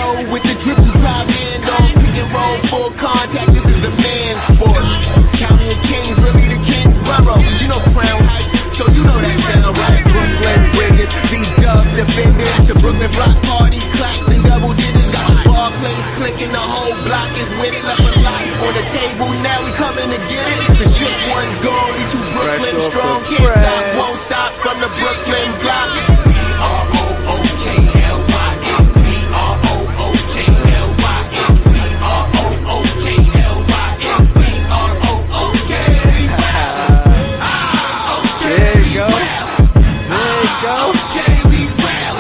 know with the dribble drive hand on pick and roll full contact. This is a man's sport. County of Kings, really the Kingsborough. You know Crown Heights, so you know that sound right. Brooklyn Bridges, Z-Dub defenders. The Brooklyn Block Party clacks and double digits. Got the Barclays clicking, the whole block is with it. Left a lot on the table, now we coming to get it. The shook one's gone, we two Brooklyn strong. Can't stop, won't stop from the Brooklyn block. B-R-O-O-K-L-Y-N, B-R-O-O-K-L-Y-N, B-R-O-O-K-L-Y-N, B-R-O-O-K. There you go. There you go. Okay, we well.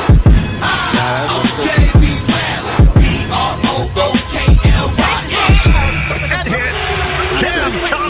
Okay, we well. B-R-O-O-K-L-Y-N.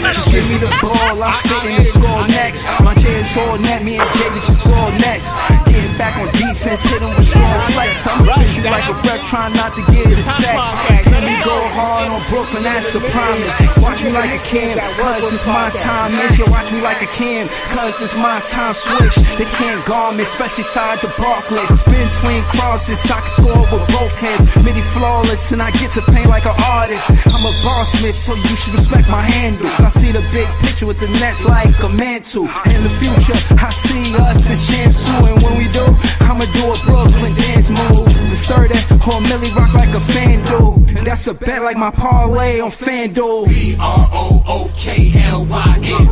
Just give me the ball, I'm fitting to score next. My J is all net, me and Jay, just all next. Getting back on defense, hit him with strong flex. I'm fish you like a rep, trying not to get attacked. Hear me go hard on Brooklyn, that's a promise. Watch me like a Cam, cause it's my time. Make sure watch me like a Cam, cause it's my time. Switch, they can't guard me, especially side the Barclays. Spin between crosses, I can score with both hands. Midi flawless, and I get to paint like an artist. I'm a boss smith, so you should respect my handle. I see the big picture with the Nets like a mantle. In the future, I see us as champs too. And when we do, I'ma do a Brooklyn dance move. The stir that whole Millie rock like a fan do. And that's a bet like my parlay on FanDuel. B-R-O-O-K-L-Y-N,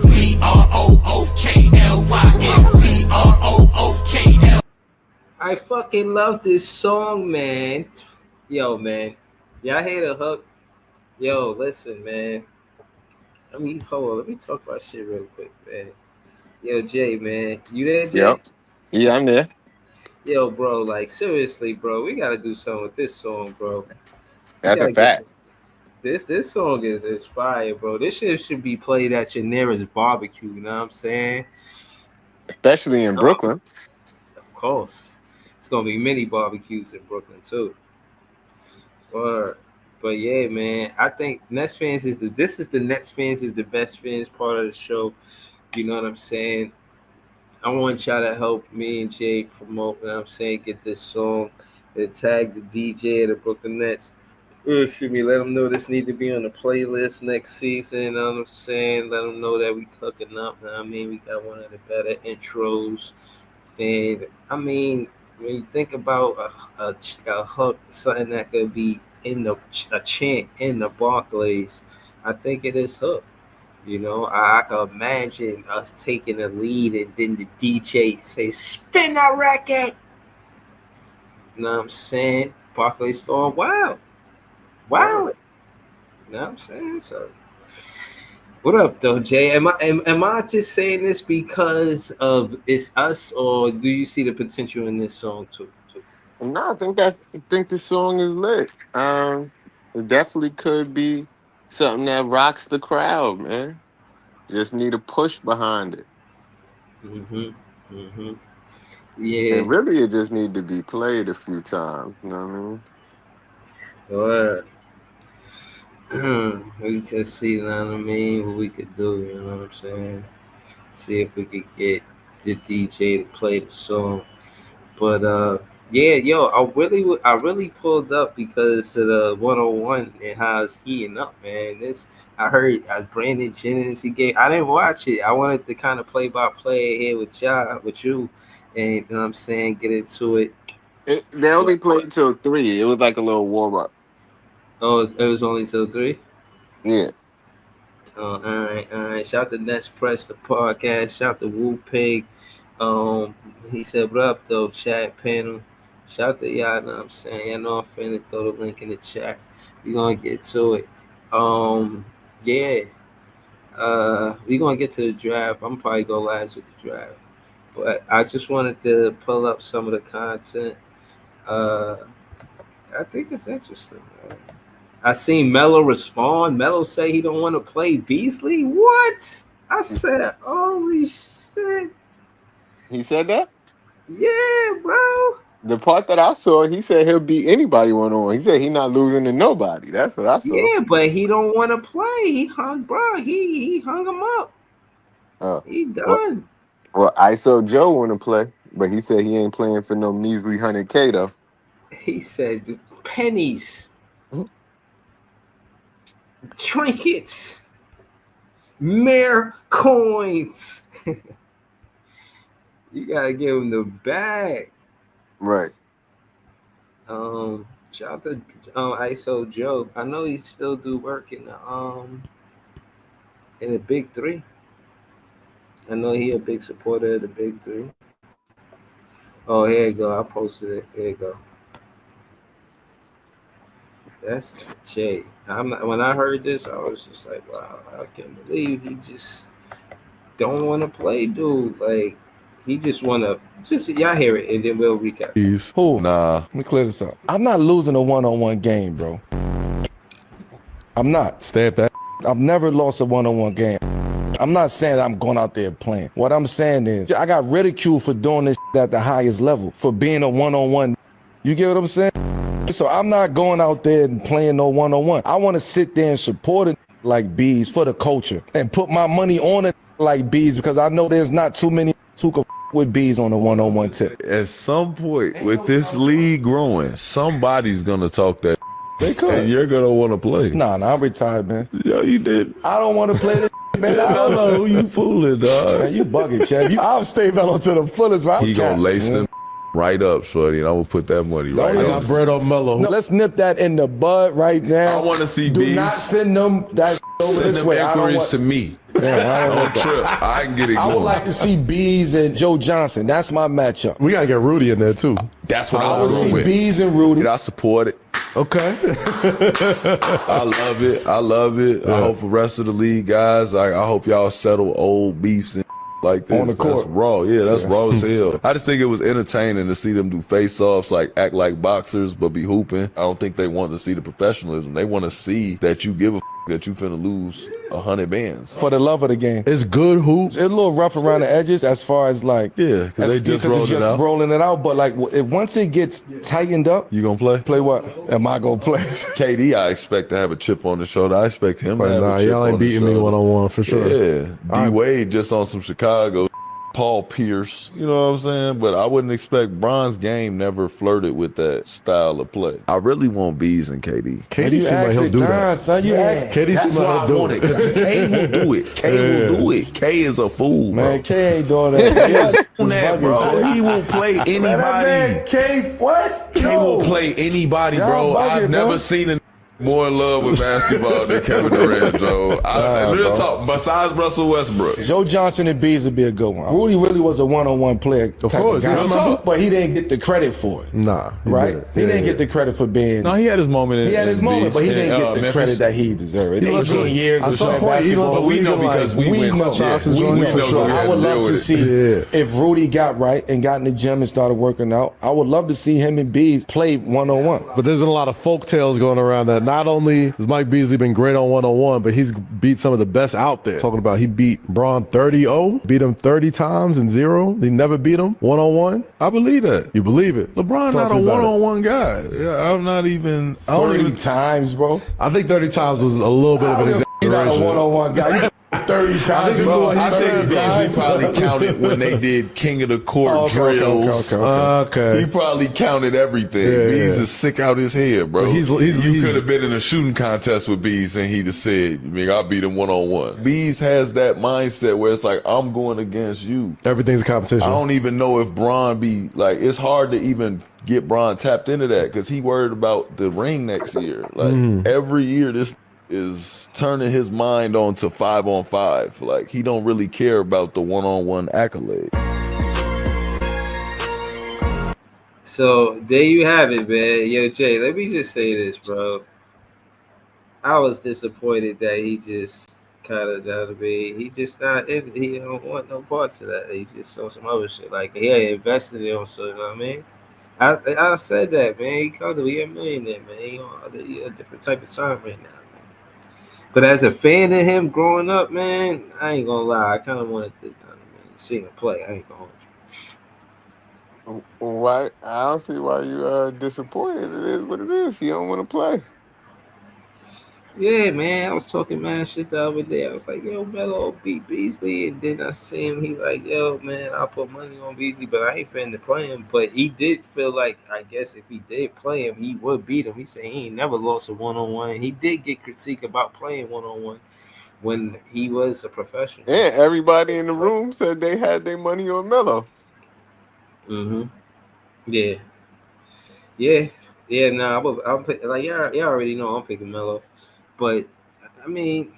B-R-O-O-K-L-Y-N, B-R-O-O-K-L. I fucking love this song, man. Yo, man. Y'all hear the hook? Yo, listen, man. Hold on. Let me talk about shit real quick, man. Yo, Jay, man. You there, Jay? Yep. Yeah, I'm there. Yo, bro, like, seriously, bro. We got to do something with this song, bro. That's a fact. This song is fire, bro. This shit should be played at your nearest barbecue, you know what I'm saying? Especially in Brooklyn. Of course. It's going to be many barbecues in Brooklyn, too. But yeah, man, I think Nets fans is the best fans part of the show. You know what I'm saying? I want y'all to help me and Jay promote, you know what I'm saying, get this song and tag the DJ of the Brooklyn Nets. Excuse me, let them know this need to be on the playlist next season, you know what I'm saying? Let them know that we cooking up, you know what I mean? We got one of the better intros. And, I mean, when you think about a hook, something that could be a chant in the Barclays, I think it is hook. You know, I can imagine us taking a lead and then the DJ say, spin that record. You know what I'm saying? Barclays going wild. Wow. You know what I'm saying? So, what up, though, Jay? Am I just saying this because of it's us, or do you see the potential in this song too? No, I think the song is lit. It definitely could be something that rocks the crowd, man. Just need a push behind it. Yeah. And really, it just need to be played a few times. You know what I mean? We just see, you know what I mean, what we could do, you know what I'm saying? See if we could get the DJ to play the song. But yeah, yo, I really pulled up because of the 101 and how it's heating up, man. I heard Brandon Jennings, I didn't watch it. I wanted to kind of play by play here with you, and you know what I'm saying, get into it. They only played till 3. It was like a little warm up. Oh, it was only till 3? Yeah. All right. Shout to Nets Press, the podcast. Shout to Woo Pig. He said, what up, though, chat panel? Shout to y'all, know what I'm saying? Y'all know I'm finna throw the link in the chat. We're going to get to it. Yeah. We're going to get to the draft. I'm probably go last with the draft. But I just wanted to pull up some of the content. I think it's interesting, man. I seen Melo respond. Melo say he don't want to play Beasley. What? I said, holy shit. He said that? Yeah, bro. The part that I saw, he said he'll beat anybody one-on-one. He said he's not losing to nobody. That's what I saw. Yeah, but he don't want to play. He hung, bro. He hung him up. He done. Well, ISO Joe want to play, but he said he ain't playing for no measly 100K though. He said the pennies, trinkets, mere coins. You gotta give him the bag. Right. Shout out to ISO Joe. I know he still do work in the big three. I know he a big supporter of the big three. Oh, here you go. I posted it. Here you go. That's Jay. I'm not, when I heard this, I was just like, wow, I can't believe he just don't want to play, dude. Like he just want to just y'all hear it and then we'll recap. Who? Nah. Let me clear this up. I'm not losing a one-on-one game, bro. I'm not. Stamp that. I've never lost a one-on-one game. I'm not saying I'm going out there playing. What I'm saying is I got ridiculed for doing this at the highest level, for being a one-on-one. You get what I'm saying? So I'm not going out there and playing no one-on-one. I want to sit there and support it like bees for the culture and put my money on it like bees because I know there's not too many who can with bees on the one-on-one tip. At some point, with this league growing, somebody's gonna talk that. They could. And you're gonna want to play. Nah, I'm retired, man. Yo, you did. I don't want to play this, man. I don't know who you fooling, dog. Man, you bugging, Chad. I'll stay mellow to the fullest, right? He gonna lace them right up, shorty, and I'm gonna put that money right I up. got bread on mellow. No, let's nip that in the bud right now. I want to see Do bees. not send them that over Send this them way. I don't inquiries want, to me. Damn, I don't On want that. trip, I can get it I would going. like to see Bees and Joe Johnson. That's my matchup. We gotta get Rudy in there too. That's what I I would was see with. Bees and Rudy. I support it. Okay. I love it. I love it. I hope the rest of the league guys, I hope y'all settle old beefs and like this. On the court. That's raw. Yeah, that's raw as hell. I just think it was entertaining to see them do face-offs, like act like boxers, but be hooping. I don't think they want to see the professionalism. They want to see that you give a that you finna lose 100 bands. For the love of the game. It's good hoops. It's a little rough around the edges as far as like Yeah, because they just rolled it out. rolling it out. But like once it gets tightened up, You gonna play? play what? Am I gonna play? KD, I expect to have a chip on the shoulder. I expect him to But have nah, a chip y'all on ain't the beating me shoulder. one-on-one for sure. Yeah, D Wade just on some Chicago. Paul Pierce, you know what I'm saying? But I wouldn't expect Bron's game never flirted with that style of play. I really want Bees and KD. KD You seems like asked he'll it, do nah, that. son. You asked. KD That's seems why like I he'll do want it. it, because K will do it. K will do it. K is a fool, bro. Man, K ain't doing that. On that, bro. He will play anybody. Man, K, what? K will play anybody, Y'all bro. bugging, I've never bro. seen a more in love with basketball than Kevin Durant, Joe. Real bro. talk. Besides Russell Westbrook. Joe Johnson and Bees would be a good one. Rudy really was a one-on-one player. Of course, guy. yeah, I remember. But he didn't get the credit for it. Nah. Right? He didn't get the credit for being. No, he had his moment. He had his moment, but he didn't get the credit that he deserved. He looked 18 good. years At of some playing point, he basketball. looked But we know because we we went. know. Johnson's We joint know for for sure. sure. I would love to see Yeah. if Rudy got right and got in the gym and started working out. I would love to see him and Bees play one-on-one. But there's been a lot of folk tales going around that not only has Mike Beasley been great on one-on-one, but he's beat some of the best out there. Talking about he beat Braun 30-0, beat him 30 times and 0. He never beat him one-on-one. I believe that. You believe it? LeBron Talk not to a me about it. one-on-one guy. Yeah, I'm not even. I don't 30 even. times, bro. I think 30 times was a little bit of an He's not a exaggeration. one-on-one guy. You 30 times. Bro, you I think 30 Beasley times. probably counted when they did King of the Court Oh, okay, drills. Okay. He probably counted everything. Yeah, Bees yeah. is sick out his head, bro. But he's- you could have been in a shooting contest with Bees and he'd have said, I beat him one-on-one. Bees has that mindset where it's like, I'm going against you. Everything's a competition. I don't even know if Bron be like, it's hard to even get Bron tapped into that because he worried about the ring next year. Like every year this is turning his mind on to 5-on-5. Like he don't really care about the one-on-one accolade. So there you have it, man. Yo, Jay, let me just say this, bro. I was disappointed that he just kind of down to me. He just not in. He don't want no parts of that. He just on some other shit. Like he ain't invested in him, so you know what I mean. I said that, man. He called it. He a millionaire, man. He on a different type of time right now, man. But as a fan of him growing up, man, I ain't gonna lie. I kind of wanted to see him play. I ain't gonna hold you. Why? I don't see why you disappointed. It is what it is. He don't want to play. Yeah, man, I was talking mad shit the other day. I was like, yo, Melo beat Beasley, and then I see him. He like, yo, man, I'll put money on Beasley, but I ain't finna play him. But he did feel like, I guess if he did play him, he would beat him. He said he ain't never lost a 1-on-1. He did get critique about playing 1-on-1 when he was a professional. And everybody in the room said they had their money on Melo. Mm-hmm. Yeah, yeah, yeah. Nah, I'm pick, like y'all already know I'm picking Melo, but I mean.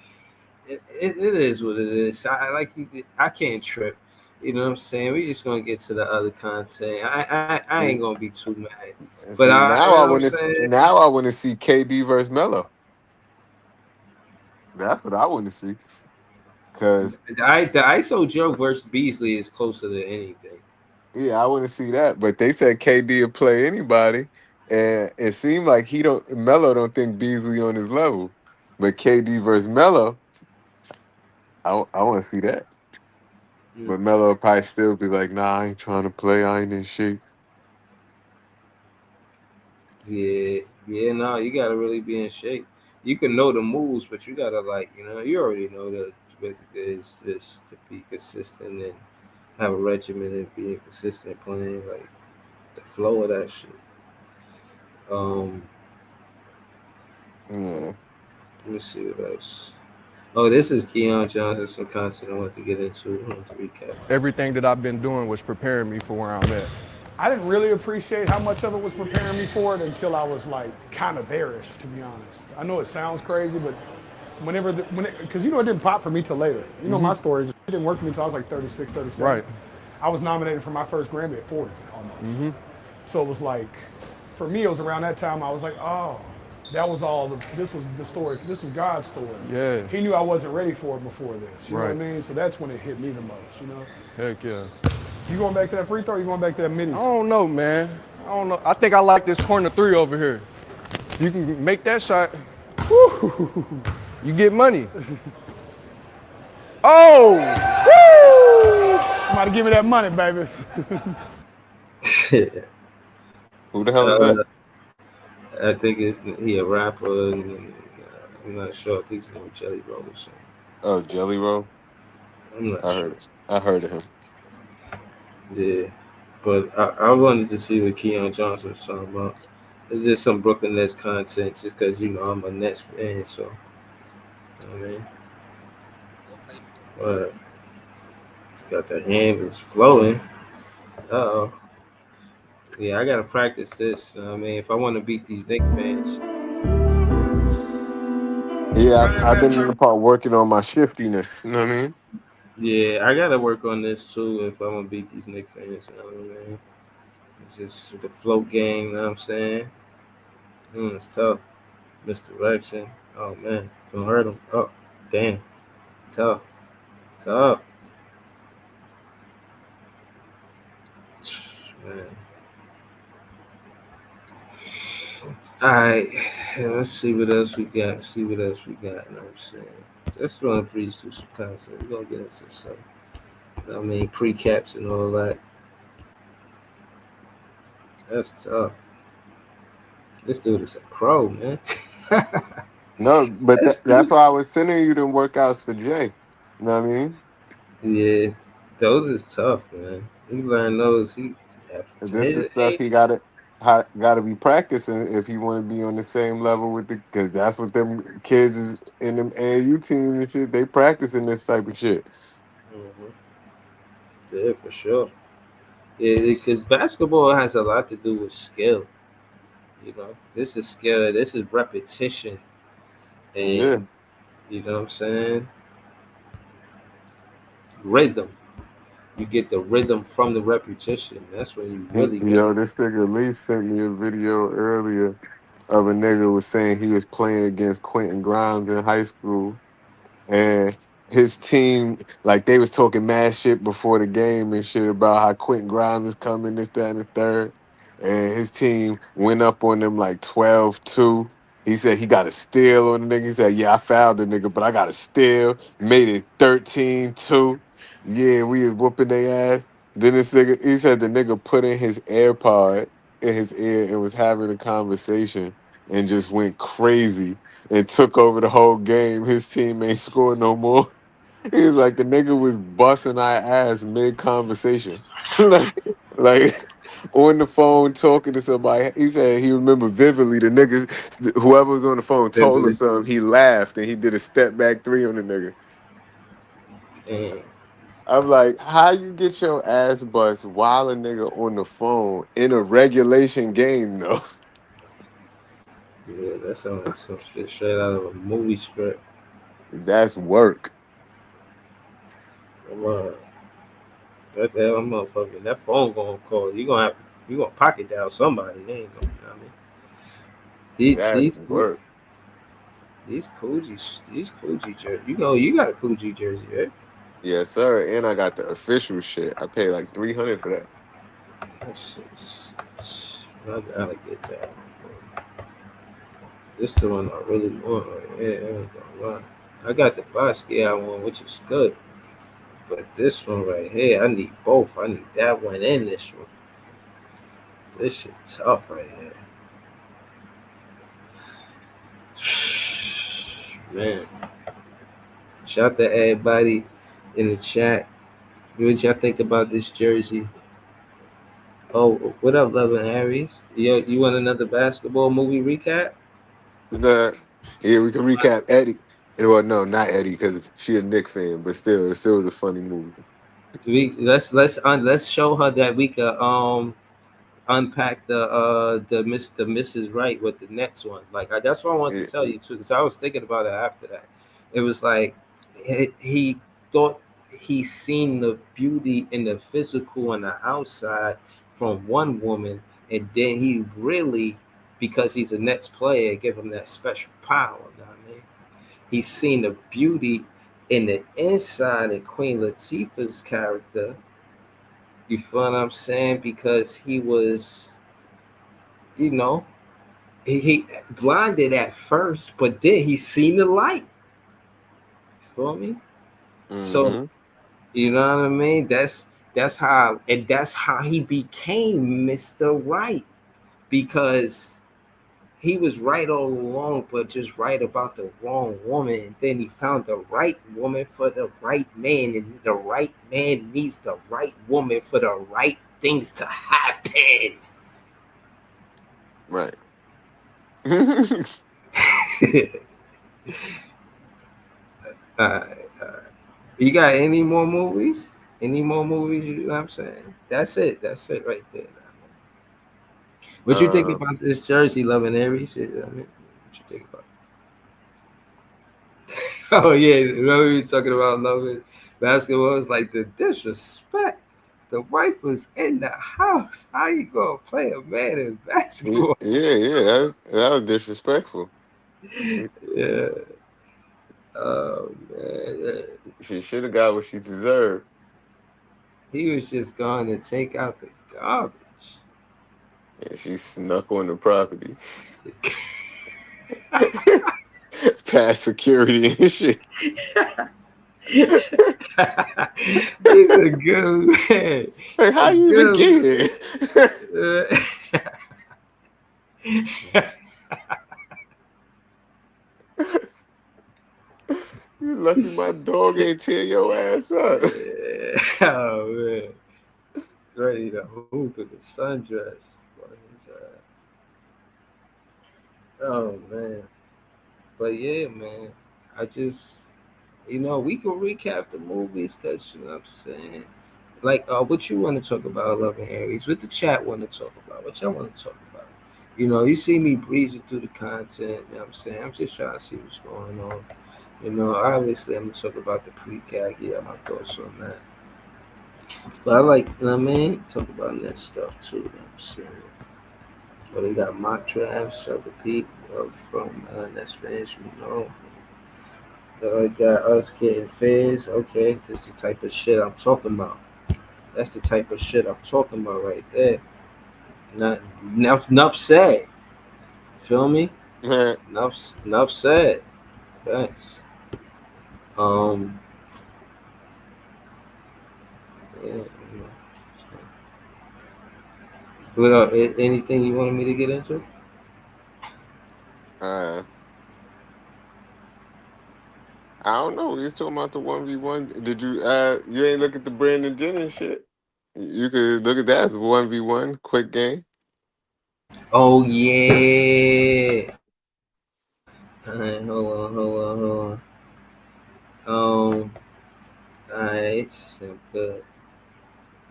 It is what it is. I can't trip. You know what I'm saying? We just gonna get to the other content. I ain't And gonna be too mad. But see, I now you I know what I'm want to saying? now I want to see KD versus Melo. That's what I want to see. Cause The ISO joke versus Beasley is closer than anything. yeah, I want to see that. But they said KD would play anybody, and it seemed like he don't Melo don't think Beasley on his level. But KD versus Melo, I want to see that. Mm. But Melo will probably still be like, nah, I ain't trying to play. I ain't in shape. Yeah, yeah, no, you gotta really be in shape. You can know the moves, but you gotta you already know that what it is just to be consistent and have a regimen and being consistent playing like the flow of that shit. Um, Yeah. Let me see what else. Oh, this is Keon Johnson, some content I want to get into. I want to recap. Everything that I've been doing was preparing me for where I'm at. I didn't really appreciate how much of it was preparing me for it until I was like kind of bearish, to be honest. I know it sounds crazy, but because it didn't pop for me till later. You know my story. It didn't work for me until I was like 36, 37. Right. I was nominated for my first Grammy at 40 almost. So it was like, for me, it was around that time I was like, oh, that was this was the story. This was God's story. Yeah. He knew I wasn't ready for it before this. You know what I Right. mean? So that's when it hit me the most, Heck yeah. You going back to that free throw or you going back to that I middies? don't know, man. I don't know. I think I like this corner three over here. You can make that shot. Woo! You get money. Oh! I'm about to give me that money, baby. Who the hell is uh, that? I think he a rapper. And, I'm not sure. I think his name is Jelly Roll or something. Oh, Jelly Roll. I'm not I sure. heard. I heard of him. Yeah, but I wanted to see what Keon Johnson was talking about. It's just some Brooklyn Nets content, just because I'm a Nets fan. So I mean, but it's got the handles flowing. Oh, yeah, I gotta practice this. I mean, if I want to beat these Knicks fans, Yeah, I've been in the part working on my shiftiness. You know what I mean? yeah, I gotta work on this too if I want to beat these Knicks fans. You know what I mean? It's just the float game. You know what I'm saying? It's tough. Misdirection. Oh man, don't hurt him. Oh, damn, tough, tough. Man. All right, let's see what else we got. See what else we got. You know what I'm saying? Let's run through some content. We're gonna get into some. I mean, precaps and all that. That's tough. This dude is a pro, man. No, but That's that's why I was sending you the workouts for Jay. You know what I mean? yeah. Those is tough, man. You learn those. This is stuff he got to be practicing if he want to be on the same level with the, because that's what them kids is in them AAU teams and shit. They practicing this type of shit. Mhm. Yeah, for sure. Yeah, because basketball has a lot to do with skill. This is skill. This is repetition, and Yeah, you know what I'm saying. Rhythm. You get the rhythm from the repetition. That's when you really get it. yo, this nigga Leaf sent me a video earlier of a nigga was saying he was playing against Quentin Grimes in high school, and his team, like they was talking mad shit before the game and shit about how Quentin Grimes is coming, this, that, and the third. And his team went up on them like 12-2. He said he got a steal on the nigga. He said, yeah, I fouled the nigga, but I got a steal. Made it 13-2. Yeah, we was whooping their ass. Then this nigga, he said the nigga put in his AirPod in his ear and was having a conversation. and just went crazy and took over the whole game. His team ain't score no more. He was like the nigga was busting our ass mid conversation, like on the phone talking to somebody. He said he remember vividly the niggas, whoever was on the phone told him something. He laughed and he did a step back three on the nigga. Damn. I'm like, how you get your ass bust while a nigga on the phone in a regulation game though? Yeah, that sounds like some shit straight out of a movie script. That's work. Wow. That damn motherfucker. That phone gonna call. You gonna pocket dial somebody. They ain't gonna. You know what I mean, That's work. these Coogee jersey. You got a Coogee jersey, right? Yes, sir. And I got the official shit. I paid like 300 for that. I gotta get that. This the one I really want right here. I ain't gonna lie. I got the Basquiat one, which is good. But this one right here, I need both. I need that one and this one. This shit tough right here. Man. Shout out to everybody in the chat. What y'all think about this jersey? Oh, what up, Love and Harry's? You want another basketball movie recap? Nah, yeah, we can recap Eddie. Well, no, not Eddie, because she a Knick fan, but still, it still was a funny movie. Let's show her that we could unpack the Mrs. Right with the next one. Like that's what I wanted Yeah, to tell you too, because I was thinking about it after that. It was like he thought he seen the beauty in the physical and the outside from one woman, and then he really, because he's a Nets player, give him that special power. You know what I mean? He's seen the beauty in the inside of Queen Latifah's character. You feel what I'm saying? Because he was, you know, he blinded at first, but then he seen the light. You feel me? So mm-hmm. you know what I mean? That's how he became Mr. Right, because he was right all along, but just right about the wrong woman. And then he found the right woman for the right man, and the right man needs the right woman for the right things to happen. Right. Alright. You got any more movies? Any more movies? You know what I'm saying? That's it. That's it right there. What you think uh, about this jersey, loving Aries? I mean, what you think about? Oh yeah, remember we was talking about loving basketball? It's like the disrespect. The wife was in the house. How you gonna play a man in yeah, basketball? yeah, that was disrespectful. Yeah. Oh man. Yeah. She should have got what she deserved. He was just going to take out the garbage. And she snuck on the property. Past security and shit. He's a good man. Like, how A you even good get man. You lucky my dog ain't tear your ass up. Oh man. Ready to hoop in the sundress. Oh man. But yeah, man. I just we can recap the movies because you know what I'm saying. Like what you want to talk about, Love and Aries? What the chat want to talk about? What y'all want to talk about? You see me breezing through the content, you know what I'm saying? I'm just trying to see what's going on. Obviously I'm gonna talk about the pre-CAG, yeah, my thoughts on that. But I like, you know what I mean? Talk about that stuff too, you know what I'm saying? But we got mock drafts, other people from that's fans, got us getting fans. Okay, this is the type of shit I'm talking about. That's the type of shit I'm talking about right there. Not enough said. Feel me? Man, Enough said. Thanks. Um. Yeah. What Anything you wanted me to get into? Uh, I don't know. We was talking about the 1v1. Did you you ain't look at the Brandon Jennings shit? You could look at that as a 1v1 quick game. Oh yeah. Alright, hold on. Alright, so good.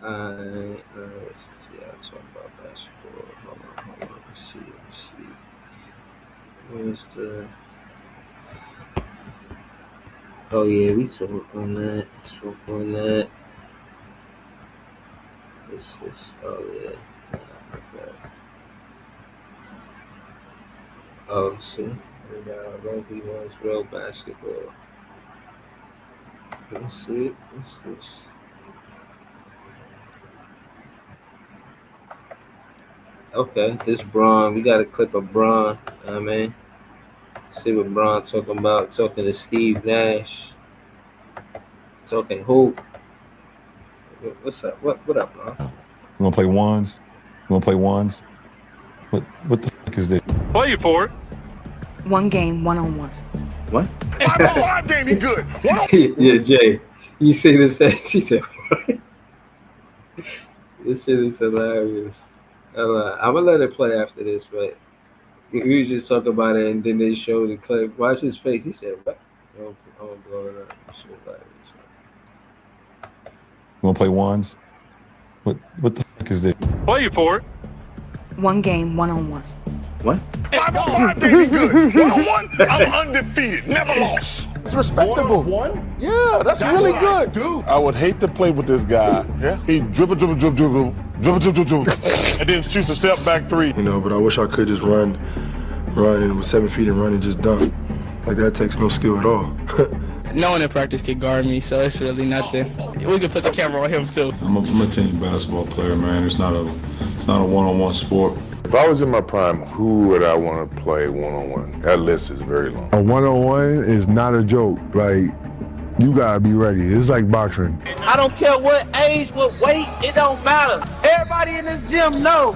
Let's see. I talk about basketball. Hold on. Let's see. Where's the? Oh yeah, we spoke on that. Oh yeah. Okay. Oh see. We got rugby one's real basketball. Let's see. What's this? Okay, this Braun. We got a clip of Braun. I mean, see what Braun talking about. Talking to Steve Nash. Talking hoop. What's up? What up, bro? You wanna play ones? You wanna play ones? What the fuck is this? Play it for it. One game, one-on-one. What? 5-on-5 game, he good. Yeah, Jay. You see this? He said, what? This shit is hilarious. I'm gonna let it play after this, but we was just talking about it, and then they showed the clip. Watch his face. He said, "What?" I'm gonna blow it up. Shit like this. You wanna play ones? What the fuck is this? Play it for it. One game, one-on-one. What? 5-on-5 game, he good. 1-on-1, I'm undefeated, never lost. It's respectable. One? Yeah, that's really good. Dude. I would hate to play with this guy. Yeah. He dribble, and then shoots a step back three. You know, but I wish I could just run, and with 7 feet and run and just dunk. Like that takes no skill at all. No one in practice can guard me, so it's really nothing. We can put the camera on him too. I'm a team basketball player, man. It's not a one-on-one sport. If I was in my prime, who would I want to play one-on-one? That list is very long. A one-on-one is not a joke. Like, you gotta be ready. It's like boxing. I don't care what age, what weight, it don't matter. Everybody in this gym know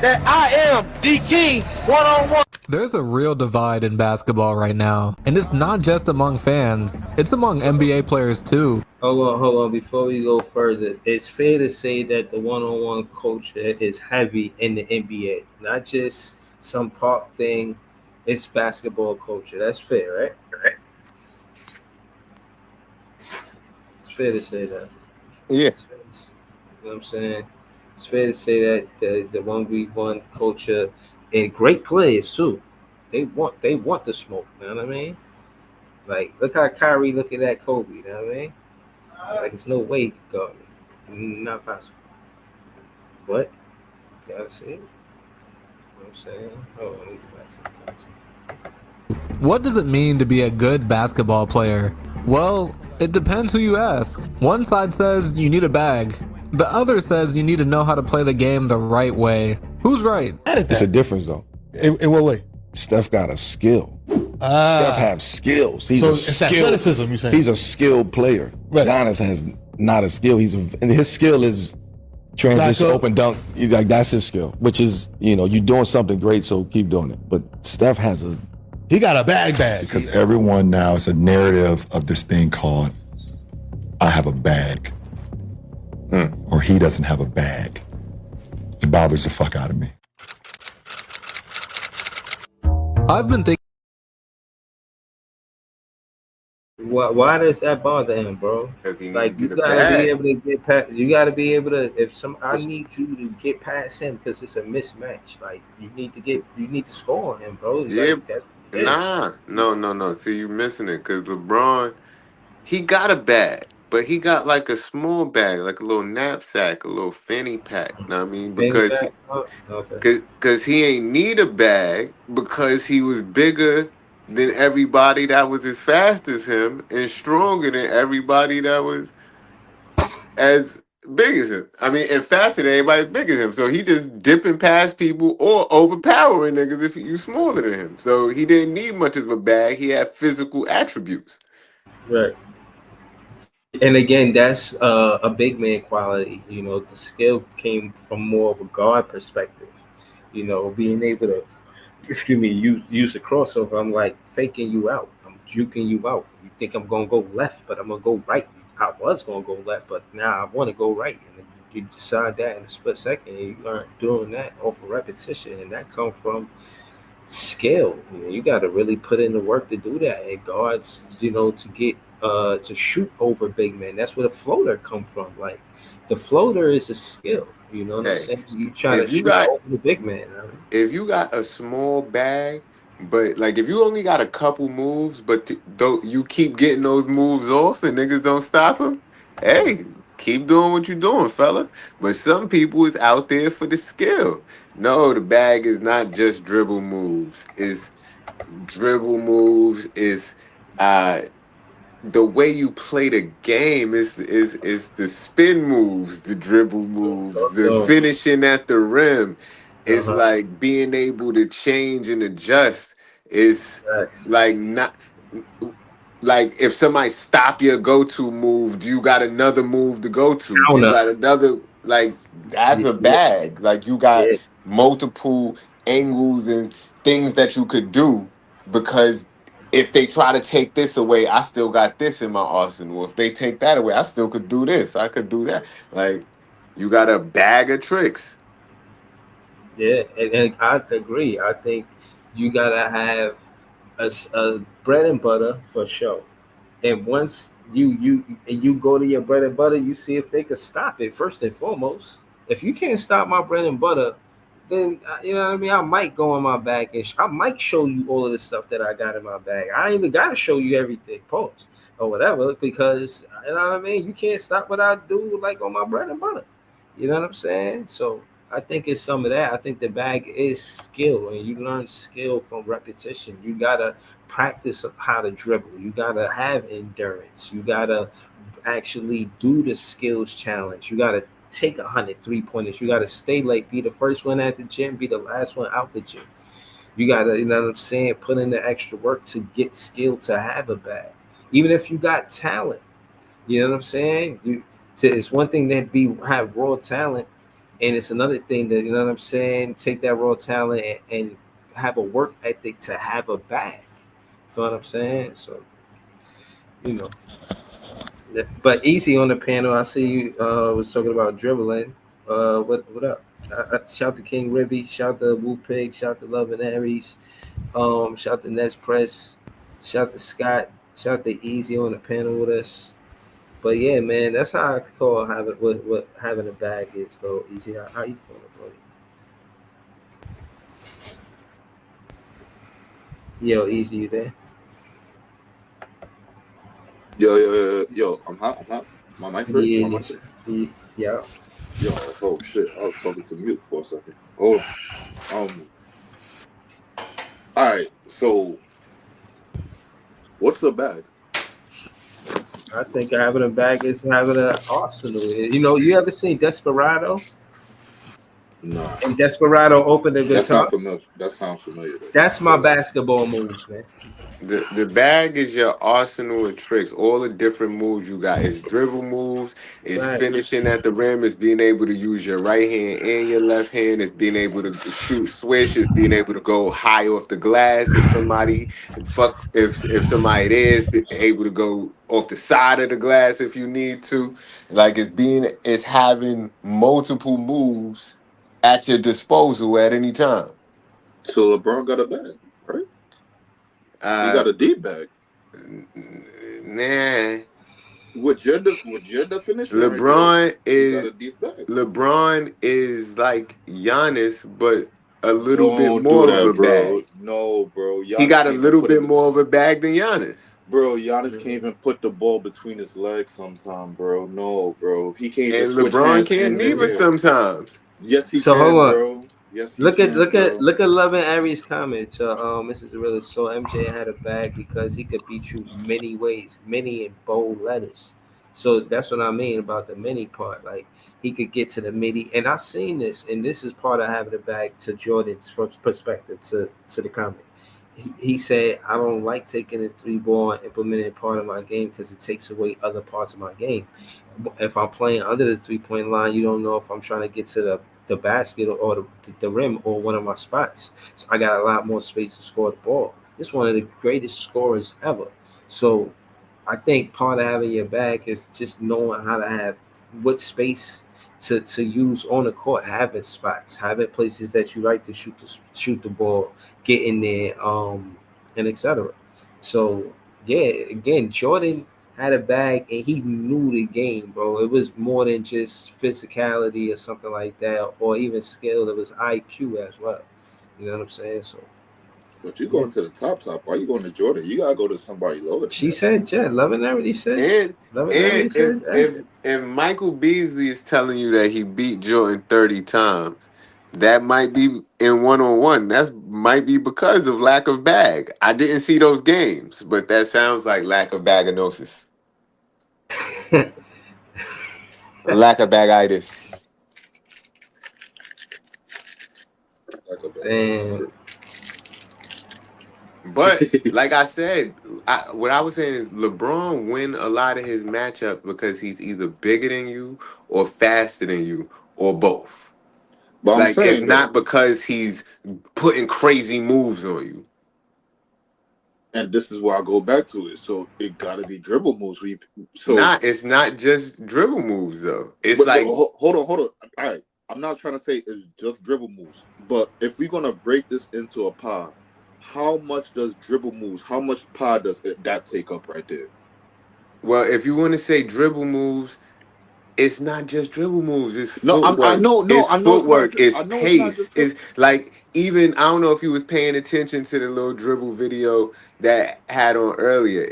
that I am the king one-on-one. There's a real divide in basketball right now, and it's not just among fans, it's among NBA players too. Hold on. Before we go further, it's fair to say that the one-on-one culture is heavy in the NBA, not just some park thing. It's basketball culture. That's fair, right? It's fair to say that. Yeah. You know what I'm saying? It's fair to say that the 1v1 culture and great players too. They want the smoke, you know what I mean? Like, look how Kyrie look at that Kobe, you know what I mean? Like, there's no way he could guard me. Not possible. But you gotta see it. You know what I'm saying? Oh, let me go back to the content. What does it mean to be a good basketball player? Well, it depends who you ask. One side says you need a bag. The other says you need to know how to play the game the right way. Who's right? It's a difference, though. In what way? Steph got a skill. Steph have skills. It's athleticism, you saying? He's a skilled player. Right. Giannis has not a skill. And his skill is transition, open dunk. Like, that's his skill, which is, you're doing something great, so keep doing it. But Steph has he got a bag. Because everyone now, it's a narrative of this thing called, I have a bag. Or he doesn't have a bag. It bothers the fuck out of me. I've been thinking. Why does that bother him, bro? Like, you gotta be able to get past. You gotta be able to. I need you to get past him because it's a mismatch. Like, you need to score on him, bro. Yeah, like, no. See, you missing it because LeBron, he got a bag, but he got like a small bag, like a little knapsack, a little fanny pack. You know what I mean? Because he ain't need a bag because he was bigger than everybody that was as fast as him and stronger than everybody that was as big as him. I mean, and faster than everybody as big as him. So he just dipping past people or overpowering niggas if you smaller than him. So he didn't need much of a bag. He had physical attributes. Right. And again, that's a big man quality. The skill came from more of a guard perspective. Being able to use the crossover. I'm like faking you out. I'm juking you out. You think I'm gonna go left, but I'm gonna go right. I was gonna go left, but now I want to go right. And you decide that in a split second. And you learn doing that off of repetition, and that comes from skill. You got to really put in the work to do that. And guards, to get to shoot over big men. That's where the floater come from. Like the floater is a skill. You know what I'm Hey, saying? You try to if you shoot got over the big man. if you got a small bag, but like if you only got a couple moves, but though you keep getting those moves off and niggas don't stop them, hey, keep doing what you're doing, fella. But some people is out there for the skill. No, the bag is not just dribble moves. It's dribble moves. Is the way you play the game is the spin moves, the dribble moves, the finishing at the rim. It's Uh-huh. like being able to change and adjust. It's like not like if somebody stop your go-to move, do you got another move to go to? Do you Counter. got another like that's a Yeah, bag. Like you got yeah, multiple angles and things that you could do because if they try to take this away, I still got this in my arsenal. If they take that away, I still could do this. I could do that. Like you got a bag of tricks. yeah. And I agree. I think you gotta have a bread and butter for sure. And once you go to your bread and butter, you see if they could stop it first and foremost. If you can't stop my bread and butter, then you know what I mean. I might go in my bag and I might show you all of the stuff that I got in my bag. I ain't even gotta show you everything, post or whatever, because you know what I mean. You can't stop what I do like on my bread and butter. You know what I'm saying? So I think it's some of that. I think the bag is skill, and you learn skill from repetition. You gotta practice how to dribble. You gotta have endurance. You gotta actually do the skills challenge. You gotta take 100 3 pointers. You gotta stay late, be the first one at the gym, be the last one out the gym. You gotta, you know what I'm saying, put in the extra work to get skill to have a bag. Even if you got talent, you know what I'm saying? It's one thing to have raw talent, and it's another thing that, you know what I'm saying, take that raw talent and have a work ethic to have a bag. You know what I'm saying? So, you know, but easy on the panel. I see you was talking about dribbling. What up? Shout to King Ribby, shout to Wu Pig, shout to Love and Aries, shout to Nets Press, shout to Scott, shout to Easy on the panel with us. But yeah, man, that's how I call having what having a bag is though. Easy. How you doing, buddy? Yo, Easy, you there? Yo, I'm hot. My mic trick. My Yeah, mic trick. yeah. Yo, oh shit, I was talking to mute for a second. Hold on. All right. So, what's the bag? I think having a bag is having an arsenal. You know, you ever seen Desperado? Nah, And Desperado opened the that sounds guitar. familiar. That sounds familiar though. That's my But like, basketball moves, man. The bag is your arsenal of tricks. All the different moves you got. It's dribble moves. It's Right. finishing at the rim. It's being able to use your right hand and your left hand. It's being able to shoot swish. It's being able to go high off the glass if somebody if somebody is able to go off the side of the glass if you need to. Like it's having multiple moves at your disposal at any time. so LeBron got a bag, right? He Uh, got a deep bag. nah. With your definition right there, LeBron he got is a deep bag. LeBron is like Giannis, but a little bit Don't do more of that, a bro. bag. No, bro. He Giannis got a can't even little put bit it. more of a bag than Giannis. Bro, Giannis can't even put the ball between his legs sometime, bro. No, bro. He can't even And switch LeBron hands can't in the neither air. sometimes. Yes, he So hold can, on. bro. Yes, he can, bro. Look at Love and Aries' comment to Mrs. Realist. So MJ had a bag because he could beat you many ways, many in bold letters. So that's what I mean about the mini part. Like he could get to the midi, and I seen this, and this is part of having a bag to Jordan's first perspective to the comment. He said, I don't like taking the three ball and implementing it part of my game because it takes away other parts of my game. If I'm playing under the 3 point line, you don't know if I'm trying to get to the the basket or the rim or one of my spots. So I got a lot more space to score the ball. This one of the greatest scorers ever. So I think part of having your bag is just knowing how to have what space to use on the court, having spots, having places that you like to shoot the ball, get in there, and etc. So yeah, again, Jordan had a bag and he knew the game, bro. It was more than just physicality or something like that, or even skill. It was IQ as well. You know what I'm saying? So But you going to the top. Why you going to Jordan? You gotta go to somebody lower than she that. said, "Jet, loving everything said, And loving and everything said." if Michael Beasley is telling you that he beat Jordan 30 times, that might be in one-on-one. That might be because of lack of bag. I didn't see those games, but that sounds like lack of baganosis. Lack of bagitis. Like a bad And But like I said, what I was saying is LeBron win a lot of his matchup because he's either bigger than you or faster than you or both. But I'm Like it's saying though, not because he's putting crazy moves on you. and this is where I go back to it. So it gotta be dribble moves. It's not just dribble moves though. It's But like hold on. All right, I'm not trying to say it's just dribble moves, but if we're gonna break this into a pie, how much does dribble moves? How much pie does that take up right there? well, if you want to say dribble moves, it's not just dribble moves. It's No, I footwork. know, no, It's I know it's not. footwork. It's I know it's not pace. just. It's like even I don't know if you was paying attention to the little dribble video that had on earlier.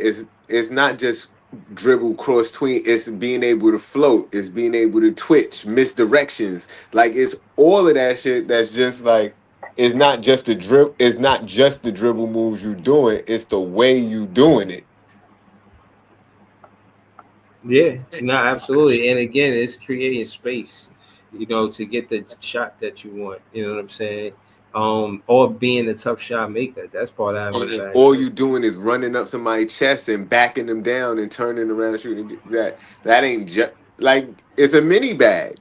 It's not just dribble cross tween. It's being able to float. It's being able to twitch, misdirections. Like it's all of that shit. That's just like it's not just the dribble. It's not just the dribble moves you doing. It's the way you doing it. yeah, no, absolutely. And again, it's creating space, to get the shot that you want. You know what I'm saying? Or being a tough shot maker. That's part of having a bag All too. you doing is running up somebody's chest and backing them down and turning around shooting. That ain't just like it's a mini bag,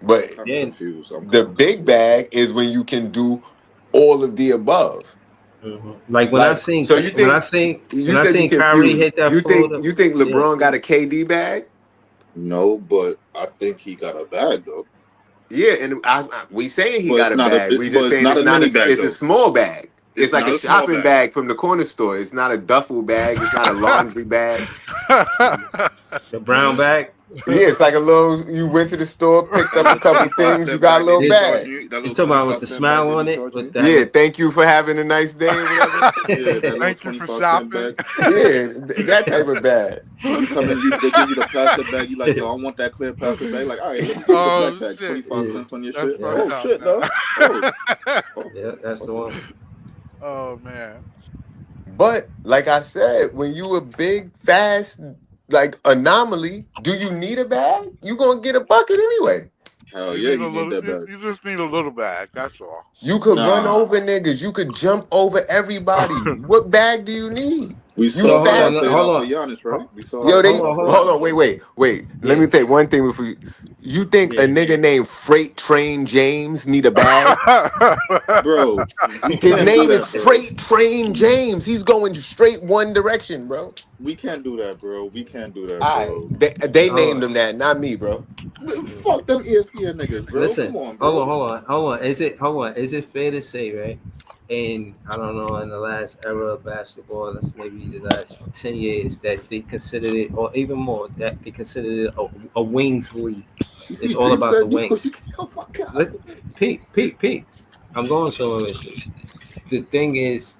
but I'm kind of Yeah. confused. I'm the kind of big confused. bag is when you can do all of the above. Like when I Like seen so, you when I said you seen Kyrie confused. hit that floater. You think Yeah. LeBron got a KD bag? No, but I think he got a bag though. Yeah, and we saying he But got it's a not a. bag. We But just it's saying not it's a not mini a. bag It's a though. small bag. It's It's like not a a small shopping bag. bag from the corner store. It's not a duffel bag. It's not a laundry bag. The brown bag. Yeah, it's like a little. You went to the store, picked That up a little couple 25 things. You cent got a bag they little be It's, charging bag. you. That you little talking about with the 25 cent bag smile they on be it charging with you. that Yeah, little. thank you for having a nice day or whatever. Yeah, that little Thank you for 25 cent shopping. bag. Yeah, that type of bag. You come in, they give you the plastic bag. You like, yo, I want that clear plastic bag. Like, all right, let me give you the black Oh bag. shit, 25 Yeah, cents on your that's shit. yeah, fucked Oh up, shit, man. though. Oh, oh, yeah. That's the okay. one. Oh man. But like I said, when you a big, fast, like anomaly, do you need a bag? You gonna get a bucket anyway. Hell You yeah, need a you need little. that You, bag. you just need a little bag. That's all. You could run Nah, over niggas. You could jump over everybody. What bag do you need? we You saw So how hold that on, fast. played hold out for on, Giannis, right? Ho- We saw how Yo, that they played hold out on, for hold hold on. on. Giannis, Wait, right? wait, wait. Let Yeah, me say one thing before you think a yeah. nigga named Freight Train James need a bag? Bro, we His can't do name is that, bro. Freight Train James. He's going straight one direction, bro. We can't do that, bro. We can't do that, All right, bro. they Hold named on. him that, not me, bro. Fuck them ESPN niggas, bro. Listen, Come on, hold bro. on, hold on. Is it fair to say, right? And I don't know, in the last era of basketball, that's maybe the last 10 years, that they considered it, or even more, that they considered it a wings league. It's all You about the said you. wings. Oh my god. Let, Pete. I'm going somewhere with this. The thing is,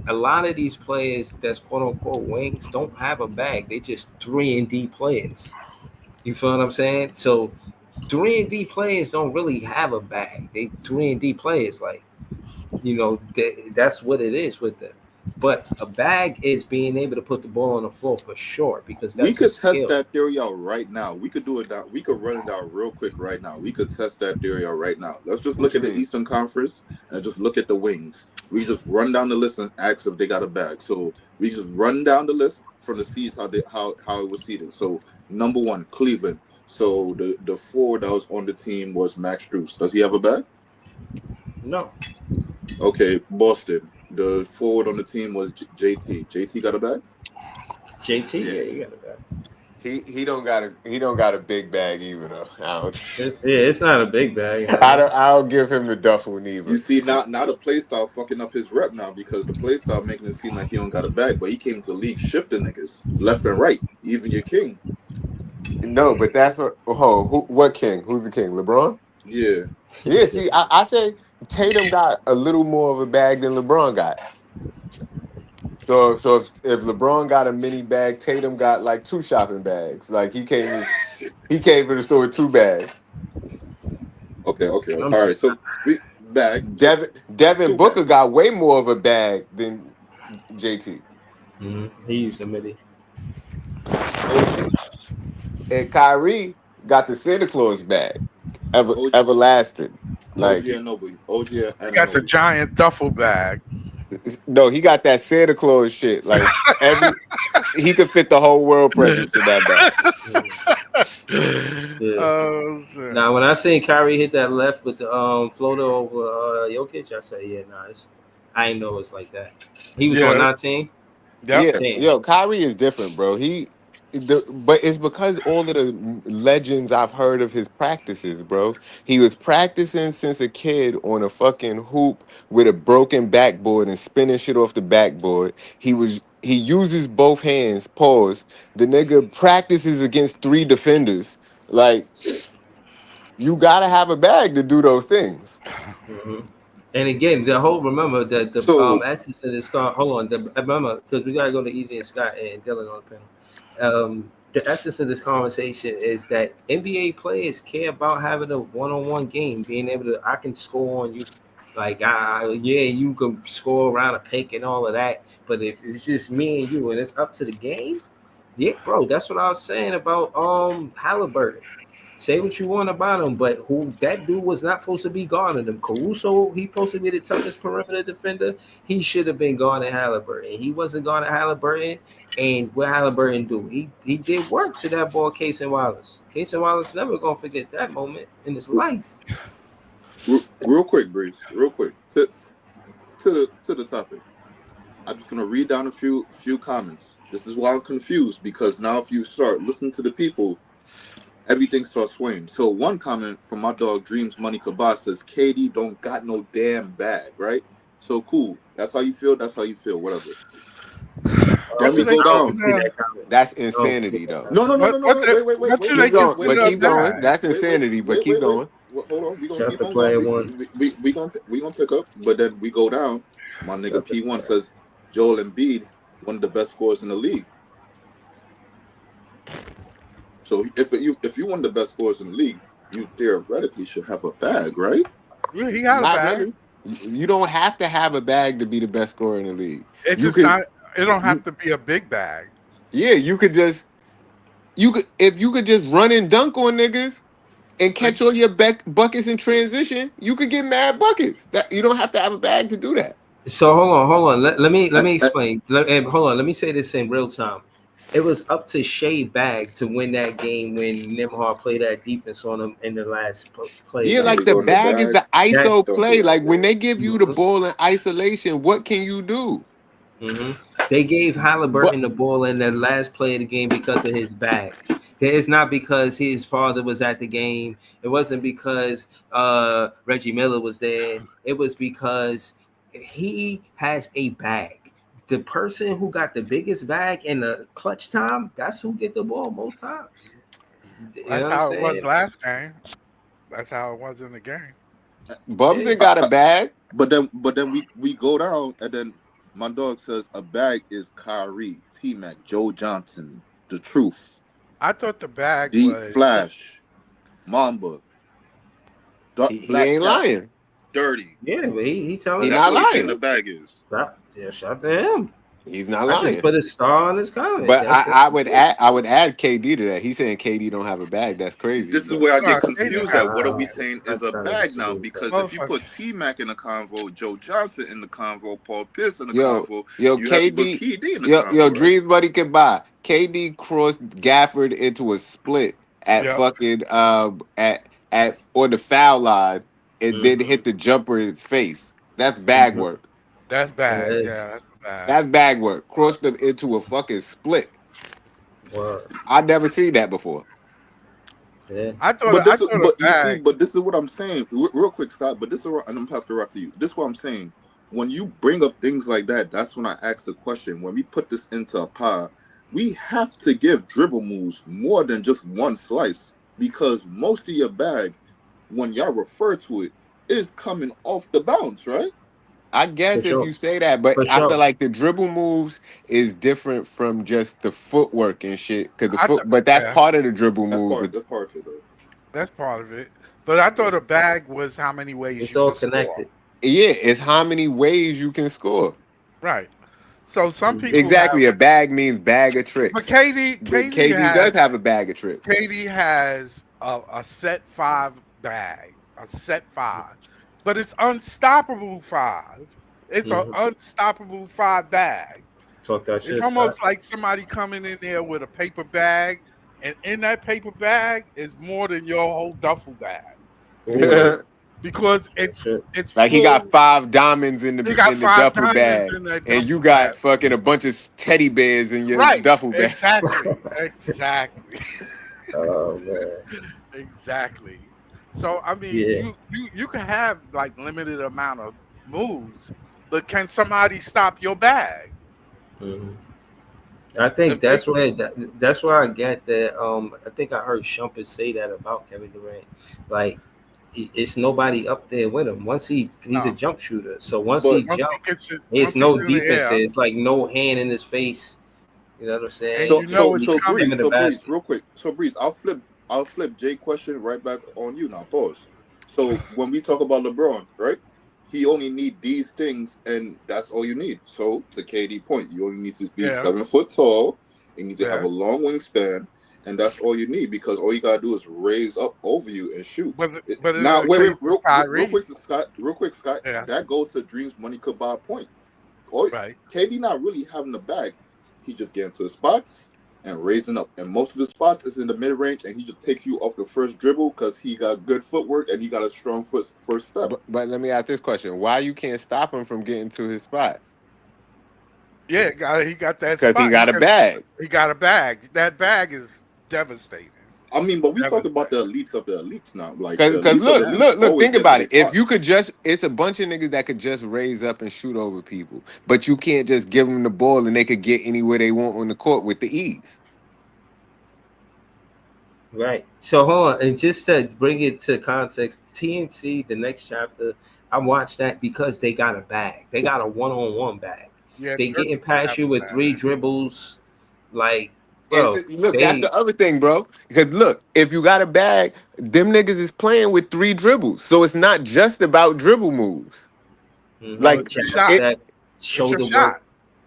a lot of these players that's quote unquote wings don't have a bag. They just 3-and-D players. You feel what I'm saying? So 3-and-D players don't really have a bag. They 3-and-D players, like, that's what it is with them. But a bag is being able to put the ball on the floor for sure, because We that's could test skill. that theory out right now. We could do it down. We could run it down real quick right now. We could test that theory out right now. Let's just look What you at the mean? Eastern Conference and just look at the wings. We just run down the list and ask if they got a bag. So we just run down the list from the seeds how it was seeded. So number 1, Cleveland. So the forward that was on the team was Max Strus. Does he have a bag? No. Okay, Boston. The forward on the team was JT. JT got a bag? JT, yeah, he got a bag. He don't got a big bag either though. It's not a big bag. I don't give him the duffel neither. You see, now the play style fucking up his rep now because the play style making it seem like he don't got a bag, but he came to the league shifting niggas left and right, even your king. No, but that's what king? Who's the king? LeBron? Yeah. Yeah, see, I say Tatum got a little more of a bag than LeBron got. So if LeBron got a mini bag, Tatum got like 2 shopping bags. Like he came to the store with 2 bags. Okay. All right. So we bag. Devin Booker got way more of a bag than JT. He used a midi. OG. And Kyrie got the Santa Claus bag. Everlasting. Like OG and Noble. OG and got the giant duffel bag. No, he got that Santa Claus shit. Like he could fit the whole world presents in that bag. Yeah. Oh, now, when I seen Kyrie hit that left with the floater over Jokic, I say, yeah, I ain't know it's like that. He was on 19. Yeah, yo, Kyrie is different, bro. But it's because all of the legends I've heard of his practices, bro. He was practicing since a kid on a fucking hoop with a broken backboard and spinning shit off the backboard. He uses both hands. Pause. The nigga practices against 3 defenders. Like, you gotta have a bag to do those things. Mm-hmm. And again, remember that the essence of this car. Hold on, remember, because we gotta go to Easy and Scott and Dylan on the panel. The essence of this conversation is that NBA players care about having a one-on-one game, being able to, I can score on you, like you can score around a pick and all of that. But if it's just me and you and it's up to the game, yeah, bro, that's what I was saying about Halliburton. Say what you want about him, but that dude was not supposed to be guarding him. Caruso, he supposed to be the toughest perimeter defender. He should have been guarding Halliburton. He wasn't guarding Halliburton. And what Halliburton do? He did work to that ball, Casey Wallace. Casey Wallace never gonna forget that moment in his life. Real quick, Breeze. Real quick. To the topic. I'm just gonna read down a few comments. This is why I'm confused, because now if you start listening to the people, everything starts swaying. So one comment from my dog Dreams Money Kabas says KD don't got no damn bag, right? So cool. That's how you feel. Whatever. Then we go down. That's insanity, though. No. Wait. Keep going. That's insanity. But keep going. Hold on. We gonna keep on going. We gonna pick up. But then we go down. My nigga P1 says Joel Embiid, one of the best scorers in the league. So if you one of the best scorers in the league, you theoretically should have a bag, right? Yeah, he got a bag. Really. You don't have to have a bag to be the best scorer in the league. It don't have to be a big bag. Yeah, if you could just run and dunk on niggas and catch all your buckets in transition, you could get mad buckets. That you don't have to have a bag to do that. So hold on. Let me explain. Hold on. Let me say this in real time. It was up to Shea Bag to win that game when Nembhard played that defense on him in the last play. Yeah, like the bag is the ISO play. Like when they give you the ball in isolation, what can you do? Mm-hmm. They gave Halliburton the ball in the last play of the game because of his bag. It's not because his father was at the game. It wasn't because Reggie Miller was there. It was because he has a bag. The person who got the biggest bag in the clutch time, that's who get the ball most times. That's how it was last game. That's how it was in the game. Bubs got a bag. But then we go down, and then my dog says a bag is Kyrie, T-Mac, Joe Johnson, the truth. I thought the bag Deep was Flash, Mamba. He ain't lying. Dirty. Yeah, but he telling he not lying. The bag is. Shout to him. He's not I just lying. put a star on his comment. But That's I would add KD to that. He's saying KD don't have a bag. That's crazy. This is But where I get KD confused got at. What are we bag. saying I'm is a trying to bag now? disagree with that. Because if you put T Mac in the convo, Joe Johnson in the convo, Paul Pierce in the yo, convo, yo, you have to put KD, KD in the yo, convo, right? Dreams Buddy can buy. KD crossed Gafford into a split at Yep. fucking at on the foul line and then Mm-hmm. hit the jumper in his face. That's bag Mm-hmm. work. That's bag. It is. Yeah, that's a bag. That's bag work. Crossed them into a fucking split. Word. I never seen that before. Yeah. I thought a But you see, bag. but this is what I'm saying, real quick, Scott. But this is what, and I'm passing it right to you. This is what I'm saying. When you bring up things like that, that's when I ask the question. When we put this into a pie, we have to give dribble moves more than just one slice because most of your bag, when y'all refer to it, is coming off the bounce, right? I For guess if sure. you say that, but For I feel sure. like the dribble moves is different from just the footwork and shit. Cause but that's Yeah, part of the dribble That's move. part. But That's part of it, though. that's part of it. But I thought a bag was how many ways It's you all could score. connected. yeah, it's how many ways you can score. Right. So some Mm-hmm. people have, Exactly, a bag means bag of but tricks. KD, But KD KD has, does have a bag of tricks. KD has a set five bag, a set five, but it's unstoppable five. It's an Mm-hmm. unstoppable five bag. Talk that It's shit, Scott. almost like somebody coming in there with a paper bag, and in that paper bag is more than your whole duffel bag Ooh, because that shit. it's Like he got full. 5 diamonds He in got the five duffel diamonds bag, in that and you duffel bag. got fucking a bunch of teddy bears in your Right. duffel bag. Exactly. Exactly. Oh man. Exactly. So I mean, Yeah. you can have like limited amount of moves, but can somebody stop your bag? Mm-hmm. I think If they that's where I get that. I think I heard Shumpert say that about Kevin Durant. Like, it's nobody up there with him. Once he's a no, jump shooter. So once he But jump, it's once he's no in the defense. air, It's like no hand in his face. You know what I'm and saying? you know it's He can coming. slam in the Breeze, basket. real quick. So Breeze, I'll flip Jay question right back on you now. Pause. So when we talk about LeBron, right? He only need these things, and that's all you need. So to KD point, you only need to be Yeah, 7 foot tall. You need to have yeah. a long wingspan, and that's all you need because all you gotta do is raise up over you and shoot. But in Now, the wait, case of real Kyrie, quick, Scott. Real quick, Scott. yeah, That goes to dreams money could buy a point. Oh, right. KD not really having the bag. He just getting to the spots and raising up. And most of his spots is in the mid range, and he just takes you off the first dribble because he got good footwork and he got a strong first step. But let me ask this question: why you can't stop him from getting to his spots? Yeah, he got that Because he spot. got a bag. He got a bag. That bag is devastating. I mean, but we talk about Devastating. the elites of the elites now. Like the Cause elites of the elites look, always think get to about their it. If you spots. could just, it's a bunch of niggas that could just raise up and shoot over people, but you can't just give them the ball and they could get anywhere they want on the court with the ease. Right. So hold on, and just to bring it to context, TNC, the next chapter, I watched that because they got a bag. They got a one-on-one bag. Yeah, They Dirk getting don't have past you a with three bag. dribbles, like, And bro. look, that's They the other thing, bro. Because look, if you got a bag, them niggas is playing with 3 dribbles, so it's not just about dribble moves. No, mm-hmm, Like it's your jab shot. it, step, It's your shoulder shot. work,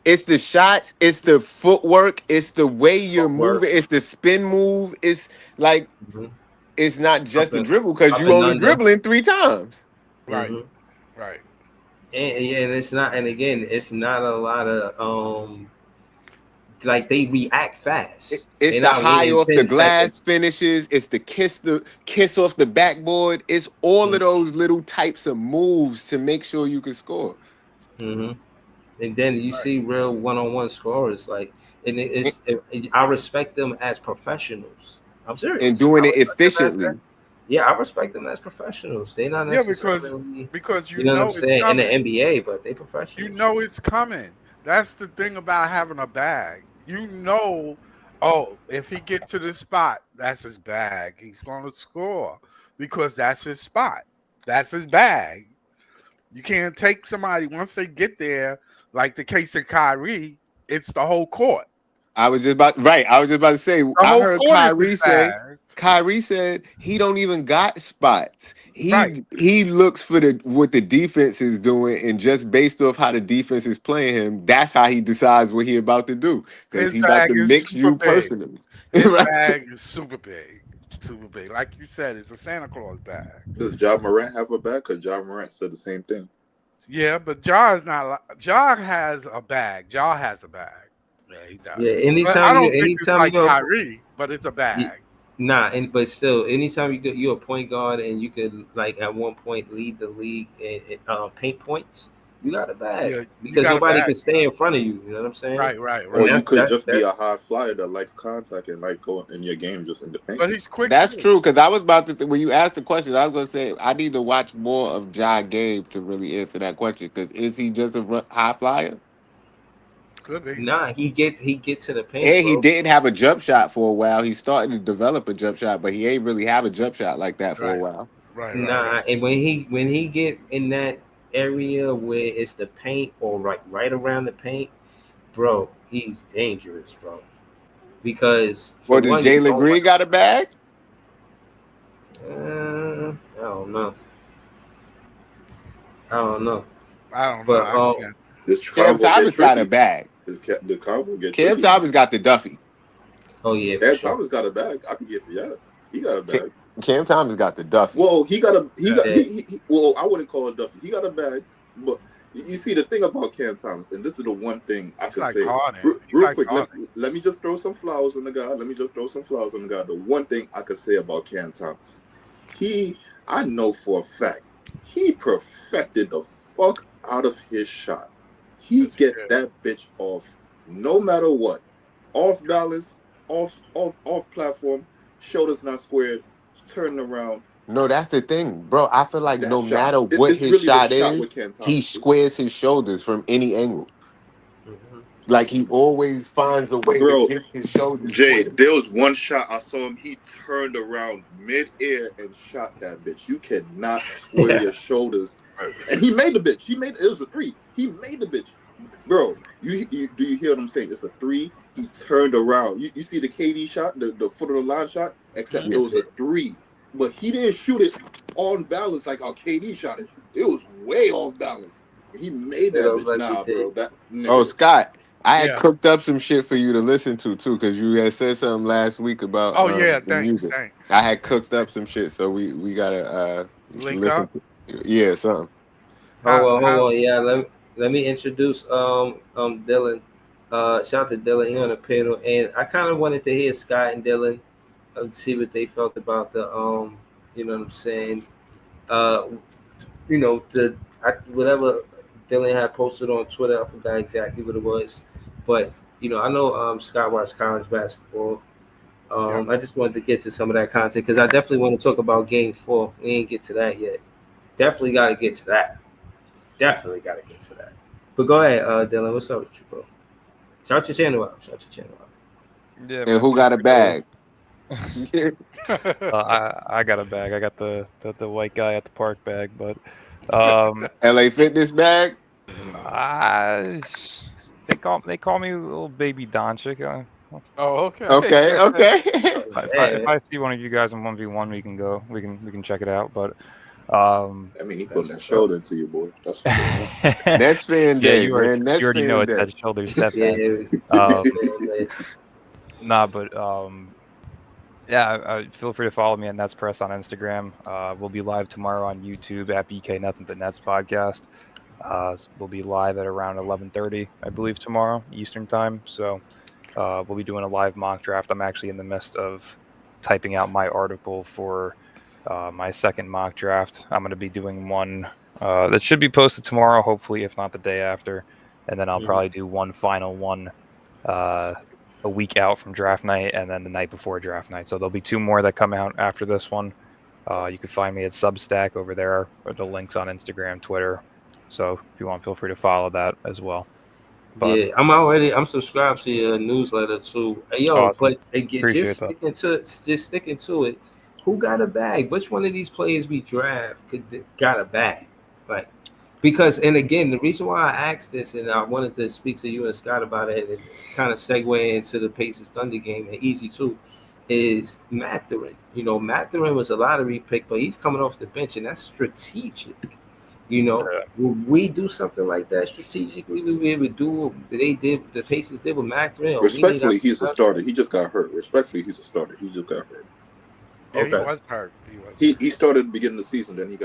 it's the shots, it's the footwork, it's the way you're footwork, moving, it's the spin move. It's like mm-hmm, it's not up just a and dribble because up you and only under. dribbling 3 times. Right. Mm-hmm. Right. And it's not, and again, it's not a lot of like they react fast. It's They're the not high waiting off 10 the glass seconds. finishes. It's the kiss off the backboard. It's all of those little types of moves to make sure you can score. Mm-hmm. And then you see real one-on-one scorers, like, and I respect them as professionals. I'm And serious. doing I it respect them as that. efficiently. Yeah, I respect them as professionals. They're not Yeah, necessarily, because you you know what I'm know it's saying, in the coming. NBA, but they You professionals. know it's coming. That's the thing about having a bag. You know, oh, if he get to this spot, that's his bag. He's going to score because that's his spot. That's his bag. You can't take somebody once they get there, like the case of Kyrie. It's the whole court. I was just about right. I was just about to say. The I whole heard court is his Kyrie say. bag. Kyrie said he don't even got spots. Right. He looks for what the defense is doing, and just based off how the defense is playing him, that's how he decides what he about to do. Because His he about bag to is mix super you big. personally. His Right? bag is super big. Super big. Like you said, it's a Santa Claus bag. Does Ja Morant have a bag? Because Ja Morant said the same thing. Yeah, but Ja is not. Ja has a bag. Ja has a bag. Yeah, he does. Yeah, But I don't think it's anytime like you're Kyrie, but it's a bag. nah, but still, anytime you're a point guard and you could like at one point lead the league in paint points, you got a bag Yeah, you because got a nobody bag. can stay in front of you. You know what I'm saying? Right, right, And Or right. you that's could that just be that. a high flyer that likes contact and like go in your game just in the paint. But he's quick That's too. true. Because I was about to when you asked the question, I was going to say I need to watch more of Ja Gabe to really answer that question. Because is he just a high flyer? Could be. Nah, he get to the paint, And he bro. didn't have a jump shot for a while. He's starting to develop a jump shot, but he ain't really have a jump shot like that for a Right, while. right, right, Nah, right. and when he get in that area where it's the paint or right around the paint, bro, he's dangerous, bro. Because for Or does one, you Jalen don't want. Green got a bag? I don't know. I don't know. I don't know. But I can't. This Cam convo get Thomas got a tricky. bag. The convo get Cam tricky now. Thomas got the Duffy. oh yeah, for Cam sure. Thomas got a bag. I could give yeah. He got a Ca- bag. Cam Thomas got the Duffy. Well, he got a he got Yeah. he well, I wouldn't call it Duffy. He got a bag, but you see the thing about Cam Thomas, and this is the one thing I He's could like say Harden. He's real like quick. Harden. Let me just throw some flowers on the guy. Let me just throw some flowers on the guy. The one thing I could say about Cam Thomas, I know for a fact, he perfected the fuck out of his shot. He Yes, he get did. that bitch off no matter what. Off balance, off platform, shoulders not squared, turning around. No, that's the thing, bro. I feel like That no shot. matter what It's his really the shot shot with is, Cam he Thomas. squares his shoulders from any angle. Mhm. Like he always finds a way to Bro, get his shoulders Jay, squared. there was one shot I saw him. He turned around mid-air and shot that bitch. You cannot square Yeah. your shoulders. And he made the bitch. It was a three. He made the bitch. Bro, you do you hear what I'm saying? It's a three. He turned around. You see the KD shot, the foot of the line shot, except it Yeah. was a three. But he didn't shoot it on balance like how KD shot it. It was way off balance. He made Straight that up bitch. like you Nah, said. bro. That Oh, nigga. Scott, I had Yeah. cooked up some shit for you to listen to too, because you had said something last week about Oh yeah. the Thanks. music. Thanks. I had Thanks. cooked up some shit, so we gotta Link listen. up. Yeah, something. Hold on. Yeah, let me introduce Dylan. Shout out to Dylan. He on the panel, and I kind of wanted to hear Scott and Dylan see what they felt about the you know what I'm saying. Uh, whatever Dylan had posted on Twitter. I forgot exactly what it was, but I know Scott watched college basketball. Yeah. I just wanted to get to some of that content because I definitely want to talk about Game 4. We ain't get to that yet. Definitely got to get to that. Definitely got to get to that. But go ahead, Dylan. What's up with you, bro? Shout your channel out. Shout your channel out. Yeah, And man. who got a bag? I got a bag. I got the white guy at the park bag, but LA Fitness bag? I, they call me little baby Doncic. Oh, okay. Okay, okay. If I see one of you guys in 1v1, we can go. We can check it out. But I mean, he putting that shoulder into you, boy. That's what's going on. Next fan yeah, day, you man. Next already know fan it's day. that shoulder step back. Yeah. Nah, but yeah, feel free to follow me at Nets Press on Instagram. We'll be live tomorrow on YouTube at BK Nothing But Nets podcast. We'll be live at around 11:30, I believe, tomorrow Eastern time. So we'll be doing a live mock draft. I'm actually in the midst of typing out my article for my second mock draft. I'm going to be doing one that should be posted tomorrow, hopefully, if not the day after. And then I'll probably do one final one a week out from draft night and then the night before draft night. So there'll be two more that come out after this one. You can find me at Substack over there, or the links on Instagram, Twitter. So if you want, feel free to follow that as well. But Yeah, I'm subscribed to your newsletter too. Hey, yo, awesome. but Appreciate that. just sticking to it. Who got a bag? Which one of these players we draft got a bag? Like, because and again, the reason why I asked this and I wanted to speak to you and Scott about it and kind of segue into the Pacers Thunder game and easy too, is Mathurin. You know, Mathurin was a lottery pick, but he's coming off the bench, and that's strategic. You know, would we do something like that strategically? We would do what they did, the Pacers did with Mathurin, or we need Respectfully, he's a starter. He just got hurt. Respectfully, he's a starter. He just got hurt. Yeah, he Okay. was hurt. He was. He started at the beginning of the season, then he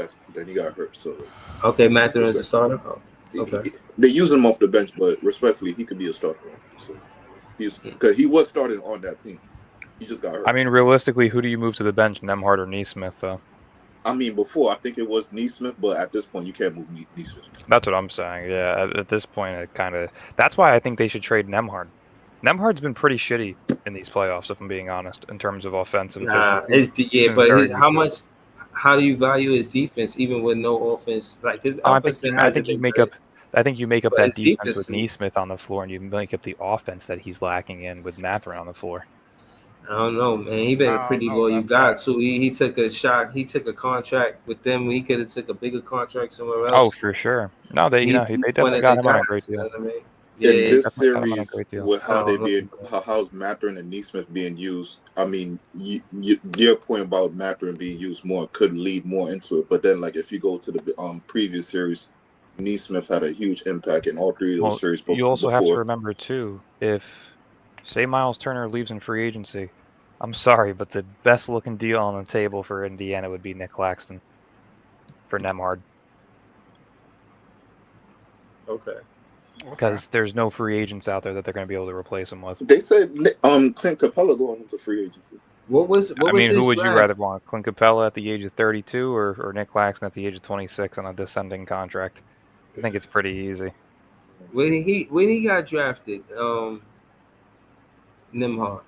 got hurt. So Okay, Mathurin's a starter. Oh, okay. They use him off the bench, but respectfully, he could be a starter on there. So because he was starting on that team. He just got hurt. I mean, realistically, who do you move to the bench, Nemhard or Neesmith, though? I mean, before I think it was Neesmith, but at this point, you can't move Neesmith. That's what I'm saying. Yeah, at this point, it kind of. That's why I think they should trade Nemhard. Nemhard's been pretty shitty in these playoffs, if I'm being honest, in terms of offensive efficiency. How do you value his defense even with no offense? Like his offense, I think you make up that defense with is- Neesmith on the floor, and you make up the offense that he's lacking in with Mathurin on the floor. I don't know, man. He been a pretty loyal you got. So he took a shot. He took a contract with them. He could have took a bigger contract somewhere else. Oh, for sure. No, they definitely got him on a great deal. You know what I mean? In this series, with how they being, how's Mathurin and Neesmith being used, I mean, your point about Mathurin being used more could lead more into it. But then, like, if you go to the previous series, Neesmith had a huge impact in all three of those series. You also have to remember too, if say Miles Turner leaves in free agency, I'm sorry, but the best looking deal on the table for Indiana would be Nick Claxton for Nemhard. Okay. Because there's no free agents out there that they're going to be able to replace him with. They said Clint Capella going into free agency. Who would you rather want? Clint Capella at the age of 32 or Nick Claxton at the age of 26 on a descending contract? I think it's pretty easy. When he got drafted, Nemhard.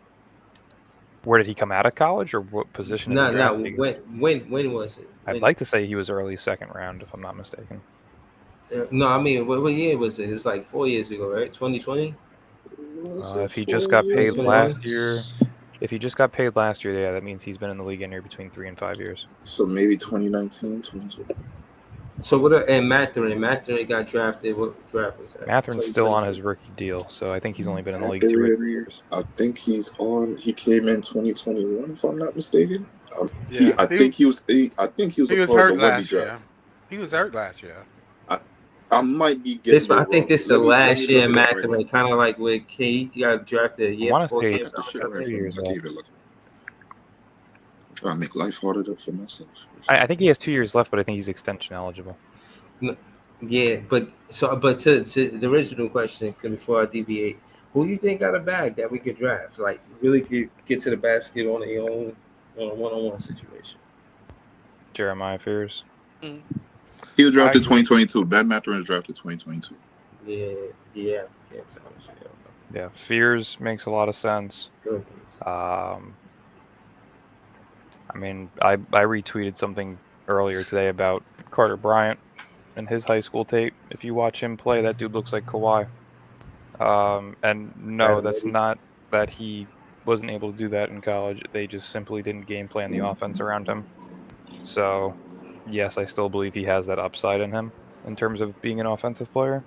Where did he come out of college, or what position? No. When was it? I'd like to say he was early second round, if I'm not mistaken. No, I mean, what year was it? It was like 4 years ago, right? 2020. If he just got paid last year, yeah, that means he's been in the league anywhere between 3 and 5 years. So maybe 2019, 2020. So and Mathurin got drafted. What draft was that? Mathurin's still on his rookie deal, so I think he's only been in the league 2 or 3 years. I think he came in 2021, if I'm not mistaken. I think he was a part of the Wemby draft. He was hurt last year. I might be getting I think this is the last year Mathurin, kind of like with Kate. He got drafted a year. I want to say I'm trying to make life harder for myself. I think he has 2 years left, but I think he's extension eligible. Yeah, but to the original question, before I deviate, who you think got a bag that we could draft? Like really could get to the basket on their own on a one-on-one situation. Jeremiah Fears. He was drafted 2022. Ben Mathurin was drafted 2022. Yeah. Yeah, Fears makes a lot of sense. Good. I mean, I retweeted something earlier today about Carter Bryant and his high school tape. If you watch him play, that dude looks like Kawhi. And no, that's not that he wasn't able to do that in college. They just simply didn't game plan the offense around him. So, yes, I still believe he has that upside in him in terms of being an offensive player.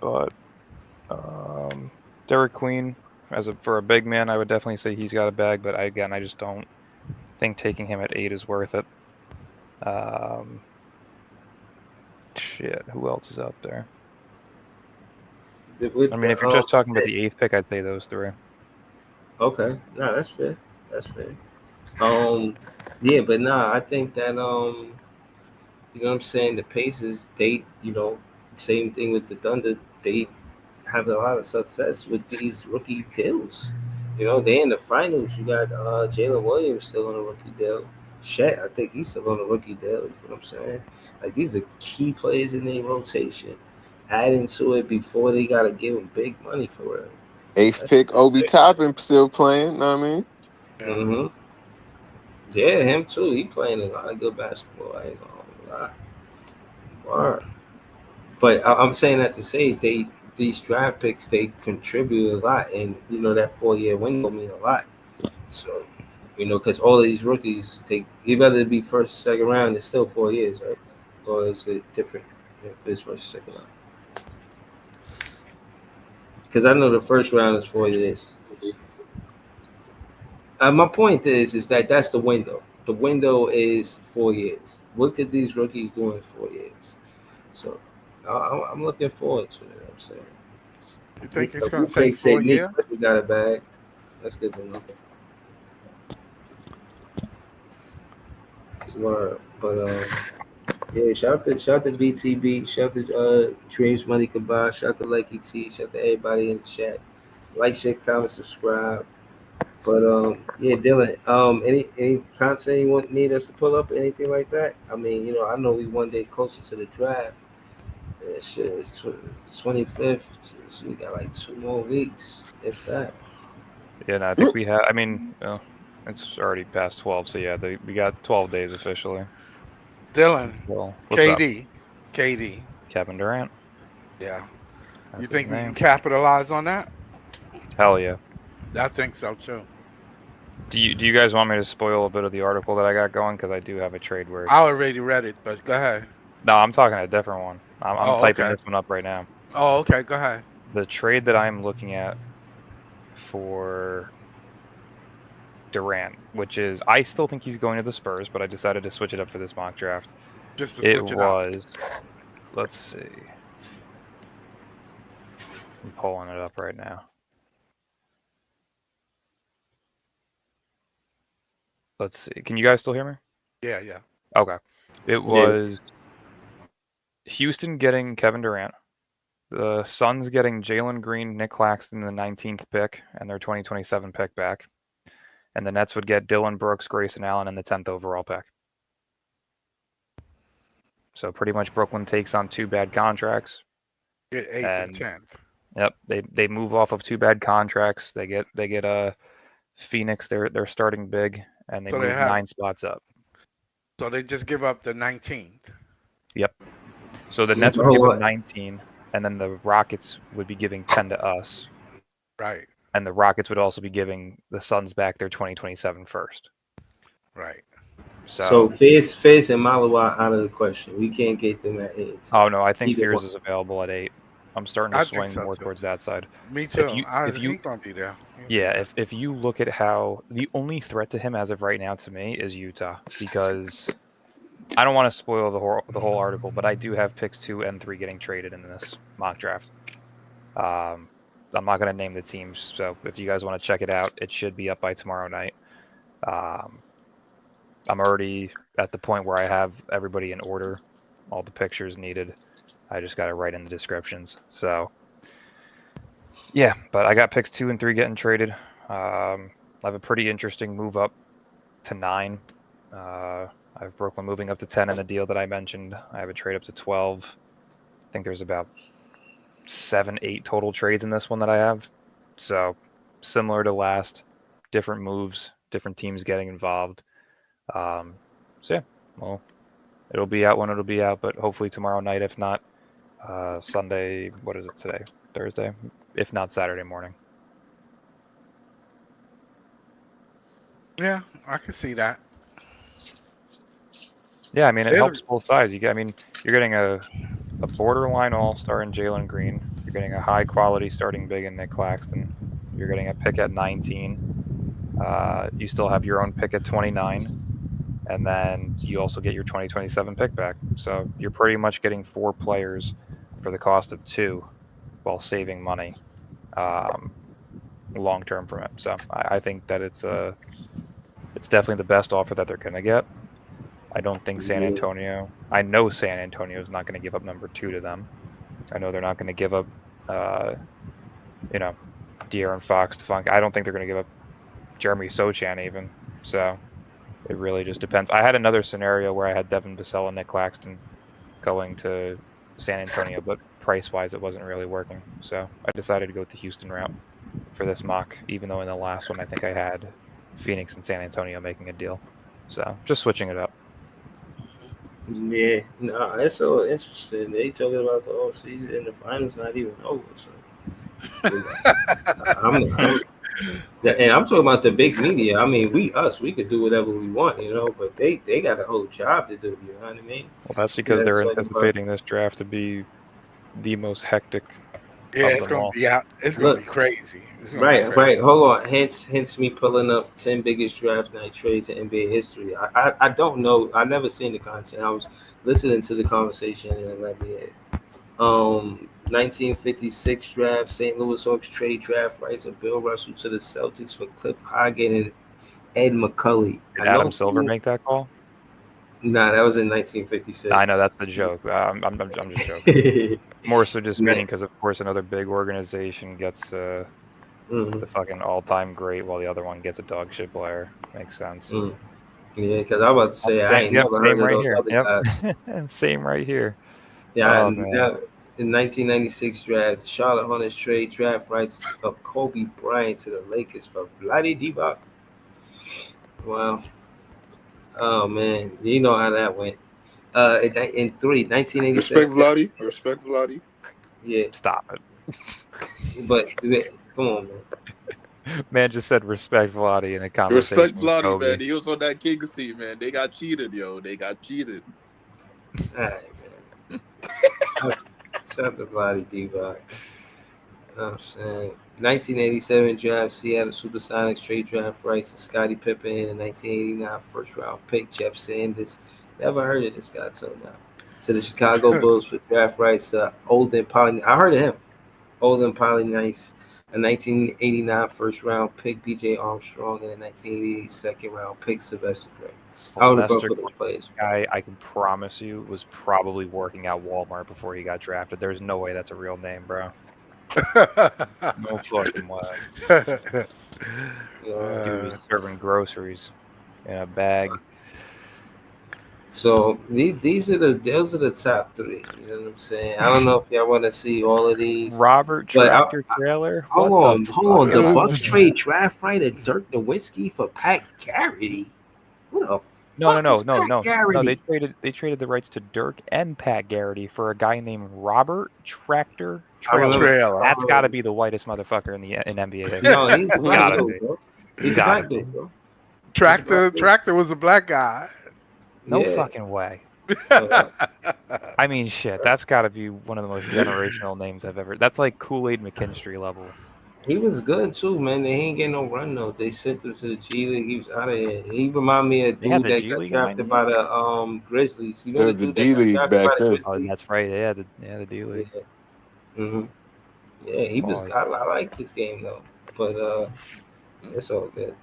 But Derek Queen, for a big man, I would definitely say he's got a bag. But I just don't think taking him at 8 is worth it. Shit, who else is out there? I mean, if you're just talking about the 8th pick, I'd say those 3. Okay, no, that's fair. Yeah, but I think that you know what I'm saying. The Pacers, they, same thing with the Thunder. They have a lot of success with these rookie deals. They in the finals. You got Jalen Williams still on a rookie deal. Shet, I think he's still on a rookie deal. You know what I'm saying? Like, these are key players in their rotation. Adding to it before they got to give them big money for it. 8th pick, Obi Toppin still playing, know what I mean? Mm-hmm. Yeah, him too. He playing a lot of good basketball. I ain't gonna lie. Wow. But I'm saying that to say these draft picks, they contribute a lot, and that 4-year window mean a lot. So, because all of these rookies, you'd rather be first, second round. It's still 4 years, right? Or is it different if it's first, second round? Because I know the first round is 4 years. My point is that that's the window. The window is 4 years. What could these rookies do in 4 years? So I'm looking forward to it. I'm saying. You think it's going to take Craig said 4 Nick years? Clifford got a bag. That's good to know. Word. But yeah, shout out to BTB, shout out to Dreams Money Kabah, shout out to Lucky T, shout out to everybody in the chat. Like, share, comment, subscribe. But yeah, Dylan, any content you need us to pull up, anything like that? I mean, I know we one day closer to the draft. Shit, it's 25th, so we got like 2 more weeks, if that. Yeah, no, I think we have. I mean, it's already past 12, so yeah, we got 12 days officially. Dylan, Well, what's up? KD. Kevin Durant. Yeah. That's You think his we name. can capitalize on that? Hell yeah. I think so too. Do you guys want me to spoil a bit of the article that I got going? Because I do have a trade where. I already read it, but go ahead. No, I'm talking a different one. I'm typing Okay. this one up right now. Oh, okay. Go ahead. The trade that I'm looking at for Durant, which is, I still think he's going to the Spurs, but I decided to switch it up for this mock draft. Just to switch it up. Let's see. I'm pulling it up right now. Let's see. Can you guys still hear me? Yeah. Okay. It was Houston getting Kevin Durant, the Suns getting Jalen Green, Nick Claxton, the 19th pick, and their 2027 pick back. And the Nets would get Dillon Brooks, Grayson Allen, and the 10th overall pick. So pretty much Brooklyn takes on 2 bad contracts. Get 8th and 10th. Yep, they move off of 2 bad contracts. They get Phoenix, they're starting big, and they move 9 spots up. So they just give up the 19th. Yep. So the Nets would give up 19, and then the Rockets would be giving 10 to us. Right. And the Rockets would also be giving the Suns back their 2027 first. Right. So Fizz and Malawa out of the question. We can't get them at 8. Oh no, I think Fears is available at 8. I'm starting to swing more towards that side. Me too. If you he's gonna be there. Yeah, if you look at how the only threat to him as of right now to me is Utah, because I don't want to spoil the whole article, but I do have picks 2 and 3 getting traded in this mock draft. I'm not going to name the teams, so if you guys want to check it out, it should be up by tomorrow night. I'm already at the point where I have everybody in order, all the pictures needed. I just got to write in the descriptions. So, yeah, but I got picks 2 and 3 getting traded. I have a pretty interesting move up to 9. I have Brooklyn moving up to 10 in the deal that I mentioned. I have a trade up to 12. I think there's about 7, 8 total trades in this one that I have. So similar to last, different moves, different teams getting involved. So yeah, well, it'll be out when it'll be out, but hopefully tomorrow night, if not Sunday. What is it today? Thursday, if not Saturday morning. Yeah, I can see that. Yeah, I mean, it helps both sides. You're getting a borderline all-star in Jalen Green. You're getting a high-quality starting big in Nick Claxton. You're getting a pick at 19. You still have your own pick at 29. And then you also get your 2027 pick back. So you're pretty much getting 4 players for the cost of 2 while saving money long-term from it. So I think that it's definitely the best offer that they're going to get. I don't think San Antonio. I know San Antonio is not going to give up number 2 to them. I know they're not going to give up, De'Aaron Fox to Funk. I don't think they're going to give up Jeremy Sochan even. So it really just depends. I had another scenario where I had Devin Vassell and Nick Claxton going to San Antonio, but price-wise it wasn't really working. So I decided to go with the Houston route for this mock, even though in the last one I think I had Phoenix and San Antonio making a deal. So just switching it up. Yeah, no, it's so interesting. They talking about the whole season and the finals not even over. So, I'm talking about the big media. I mean, we could do whatever we want, but they got a whole job to do. You know what I mean? Well, that's because they're anticipating this draft to be the most hectic Yeah, of it's them gonna all. be out. It's gonna Look, be crazy. It's gonna be right, crazy. right. Hold on. Hence me pulling up 10 biggest draft night trades in NBA history. I don't know. I never seen the content. I was listening to the conversation and it let me in. 1956 draft, St. Louis Hawks trade draft rights of Bill Russell to the Celtics for Cliff Hogan and Ed McCulley. Did I Adam know. Silver make that call? Nah, that was in I know 1956. that's the joke. I'm just joking. More so just Man. meaning because, of course, another big organization gets the fucking all-time great while the other one gets a dog shit player. Makes sense. Yeah, because I was about to say I Same, ain't yep, never heard same of right those here. other guys. Yep, same right here. Yeah, Oh and man, in 1996 draft, the Charlotte Hornets trade draft rights of Kobe Bryant to the Lakers for Vlade Divac. Wow. Oh man, you know how that went. In 1987 Respect draft. Vladdy. Respect Vladdy. Yeah, stop it. but come on, man. Man just said respect Vladi in a conversation Respect with Vladdy, Kobe. man. He was on that Kings team, man. They got cheated, yo. They got cheated. All right, man. Shout to Vlade Divac. I'm saying 1987 draft, Seattle Supersonics trade draft rights to Scottie Pippen and 1989 first round pick Jeff Sanders. Never heard of this guy till now. To the Chicago Bulls for draft rights, Olden Poly. I heard of him. Olden Poly Nice, a 1989 first round pick BJ Armstrong, and a 1988 second round pick Sylvester Gray. I would have gone for those players. Guy, I can promise you, was probably working at Walmart before he got drafted. There's no way that's a real name, bro. No fucking way. Dude was serving groceries in a bag. So those are the top three. You know what I'm saying? I don't know if y'all want to see all of these. Robert but Tractor Trailer. Hold What on. The Bucks fuck? trade draft right at Dirk Nowitzki for Pat Garrity. Who the No. Pat Garrity? No, they traded the rights to Dirk and Pat Garrity for a guy named Robert Tractor Trailer. That's got to be the whitest motherfucker in NBA. No, he's a black Gotta dude, be. bro. He's a black dude, bro. Tractor was a black guy. No Yeah. fucking way. I mean, shit. That's got to be one of the most generational names I've ever. That's like Kool-Aid McKinstry level. He was good too, man. He ain't getting no run though. They sent him to the G League. He was out of here. He remind me of a They had dude the that G got League drafted in by the Grizzlies. You know the The dude D that got League drafted back by the then. Grizzlies? Oh, that's right. Yeah, the D League. Yeah. Yeah, he was. Pause. I like his game though, but it's all good.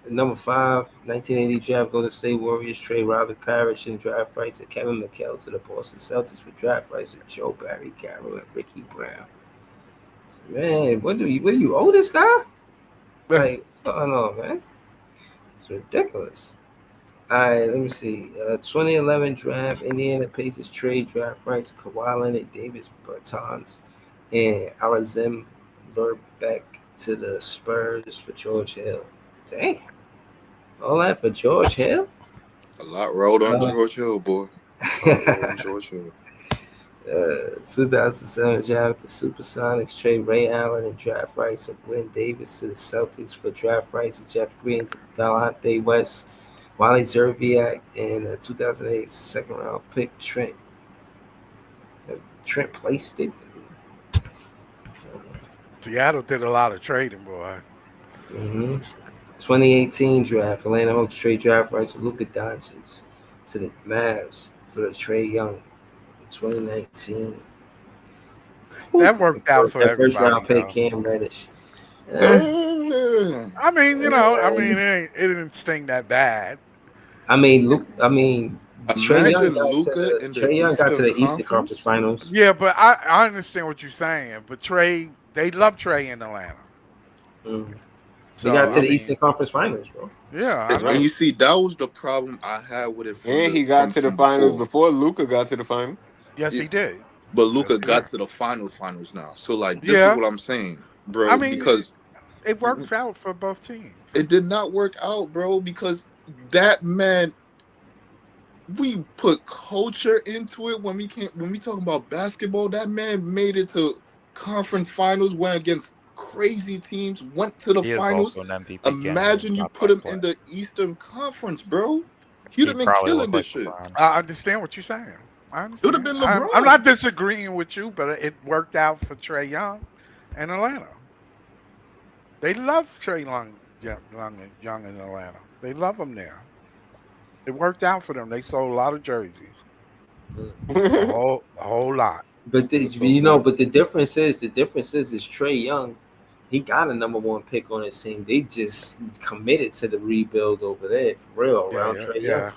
Number 5, 1980 draft, Golden State Warriors trade Robert Parrish and draft rights to Kevin McHale to the Boston Celtics for draft rights to Joe Barry Carroll and Ricky Brown. So, man, what do you owe this guy? Like, what's going on, man? It's ridiculous. All right, let me see. 2011 draft, Indiana Pacers trade draft rights to Kawhi Leonard, Davis Bertans, and Arazem Lurbeck to the Spurs for George Hill. Damn. All that for George Hill? A lot rolled on George Hill, boy. A lot rolled on George Hill. 2007 draft, the Supersonics trade Ray Allen and draft rights of Glenn Davis to the Celtics for draft rights of Jeff Green, Delonte West, Wally Zerbiak, and a 2008 second round pick Trent placed it. Seattle did a lot of trading, boy. 2018 draft, Atlanta Hawks trade draft rights of Luka Doncic to the Mavs for the Trae Young. 2019. That worked out for that first round everybody. pick Cam Reddish. I mean, it didn't sting that bad. Imagine Luka in the Trae Young got to the Eastern Eastern Conference Finals. Yeah, but I understand what you're saying. But Trae, they love Trae in Atlanta. He got to the Eastern Conference Finals, bro. Yeah, and you see, that was the problem I had with it. And he got to the finals before Luka got to the final. Yes, he did. But Luka got to the finals now. So, like, this is what I'm saying, bro. I mean, because it worked out for both teams. It did not work out, bro, because that man, we put culture into it when we talk about basketball. That man made it to conference finals, went against crazy teams, went to the finals. Imagine you put him in the Eastern Conference, bro. He'd have been killing this shit. I understand what you're saying. I It would have been understand. LeBron. I'm not disagreeing with you, but it worked out for Trey Young and Atlanta. They love Trey Young in Atlanta. They love him there. It worked out for them. They sold a lot of jerseys, a whole lot. But That's so good. but the difference is Trey Young, he got a number one pick on his team. They just committed to the rebuild over there for real Yeah, around yeah, Trey Young, yeah,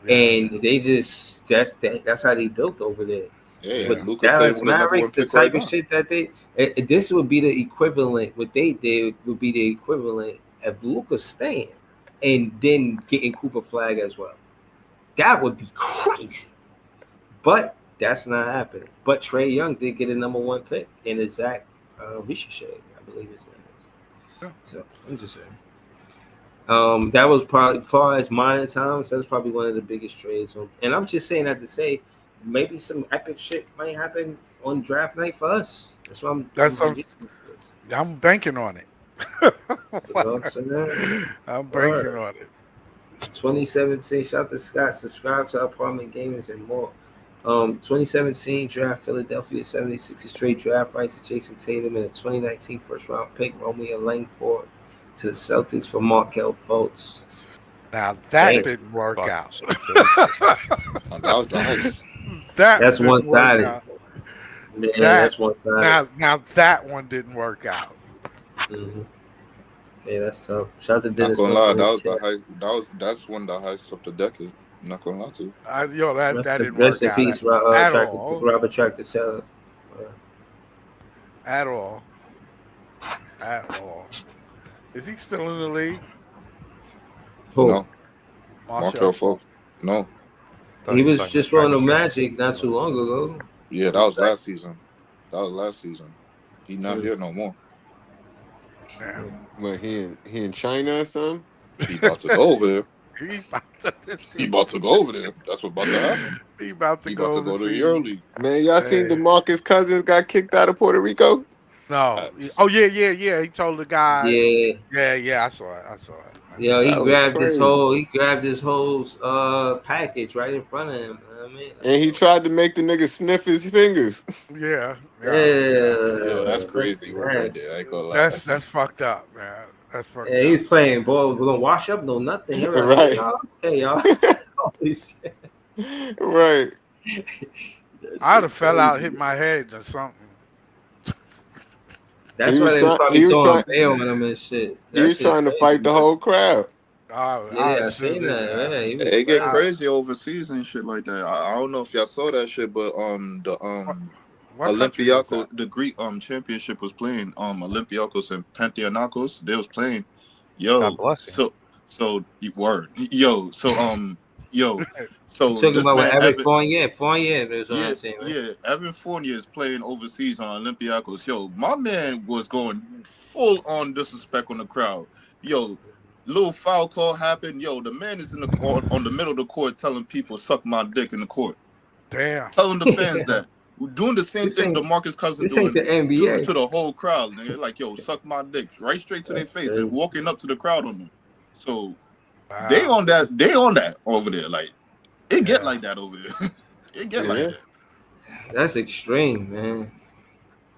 yeah, and they just that's how they built over there. Yeah, With yeah. the Luca playing Dallas for the number one Mavericks, the pick right type of now. shit that this would be the equivalent. What they did would be the equivalent of Luca staying and then getting Cooper Flag as well. That would be crazy. But that's not happening. But Trey Young did get a number one pick in his Zach Ricochet, I believe his name Yeah. is. So I'm just saying. That was probably, as far as minor times, that's probably one of the biggest trades. And I'm just saying that to say maybe some epic shit might happen on draft night for us. That's what That's I'm banking on it. you know what I'm saying? I'm banking Word. on it. 2017, shout out to Scott. Subscribe to Apartment Gamers and more. 2017 draft, Philadelphia 76ers trade draft rights to Jason Tatum and a 2019 first round pick, Romeo Langford, to the Celtics for Markel Fultz. Now that Damn. didn't work out. That was nice. That's Didn't one work sided. out. Yeah, That that's one sided. now that one didn't work out. Mm-hmm. Yeah, that's tough. Shout out to Not Dennis gonna lie, Wilson in that the was the chat. high. That's one of the highest of the decade. I'm not gonna lie to you. That didn't Rest work in out peace, at all. Robert Tractor Taylor. At all. At all. Is he still in the league? Who? No, Markel Fultz. No. He was just on the Magic not too long ago. Yeah, that was last season. He's not here no more. Yeah. But he in China or something? He about to go over there. He about to go over there. That's what about to happen. He about to go to the overseas. EuroLeague. Man, y'all seen DeMarcus Cousins got kicked out of Puerto Rico? No. Oh yeah. He told the guy. Yeah. Yeah. I saw it. Yo, he That was grabbed crazy. his whole package right in front of him. You know what I mean? And he tried to make the nigga sniff his fingers. Yeah. Yo, that's crazy work right That's, there. I ain't gonna lie. That's fucked up, man. That's fucked yeah, up. he was playing ball. We're gonna wash up, no nothing. Here I say, Right. y'all. Okay, y'all. Holy shit. Right. I'd have fell out, hit my head or something. That's He why was they was trying. probably He was throwing trying. bail on him and shit. He That was shit trying to crazy, fight the man. whole crowd. Yeah, I seen that. Yeah, he was It get crazy. crazy overseas and shit like that. I don't know if y'all saw that shit, but the What country was Olympiacos, the Greek championship was playing. Olympiacos and Panathinaikos, they was playing. God bless you. So word. Yo, so You talking this about man what Evan Evan. Fournier is what Yeah, I'm saying, right? yeah. Evan Fournier is playing overseas on Olympiacos. Yo, my man was going full on disrespect on the crowd. Yo, little foul call happened. Yo, the man is on the middle of the court telling people suck my dick in the court. Damn. Telling the fans that. We're doing the same thing DeMarcus Cousins This ain't doing the NBA. to the whole crowd. Nigga. Like, yo, suck my dick. Right straight to their face crazy. and walking up to the crowd on them. So Wow. they on that over there. Like, it get like that over there. It get like that. That's extreme, man.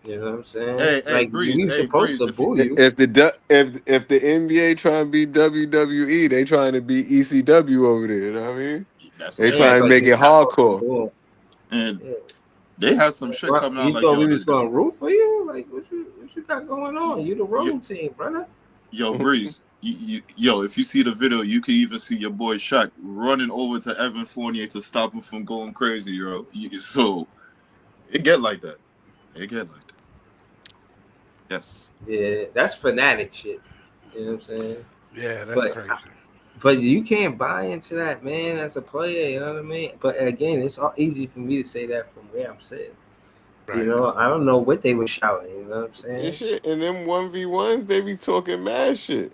You know what I'm saying? Hey, like Breeze, we supposed to boo you. If the NBA trying to be WWE, they trying to be ECW over there. You know what I mean? They trying to make it hardcore. And they had some shit coming out You like, thought yo, we was gonna root for you? Like what you got going on? You the road team, brother. Yo, Breeze. Yo, if you see the video, you can even see your boy Shaq running over to Evan Fournier to stop him from going crazy, yo. So it get like that. Yes. Yeah, that's fanatic shit. You know what I'm saying? Yeah, that's crazy. But you can't buy into that, man, as a player. You know what I mean? But again, it's all easy for me to say that from where I'm sitting. Right. You know, I don't know what they were shouting. You know what I'm saying? And shit, and them 1v1s, they be talking mad shit.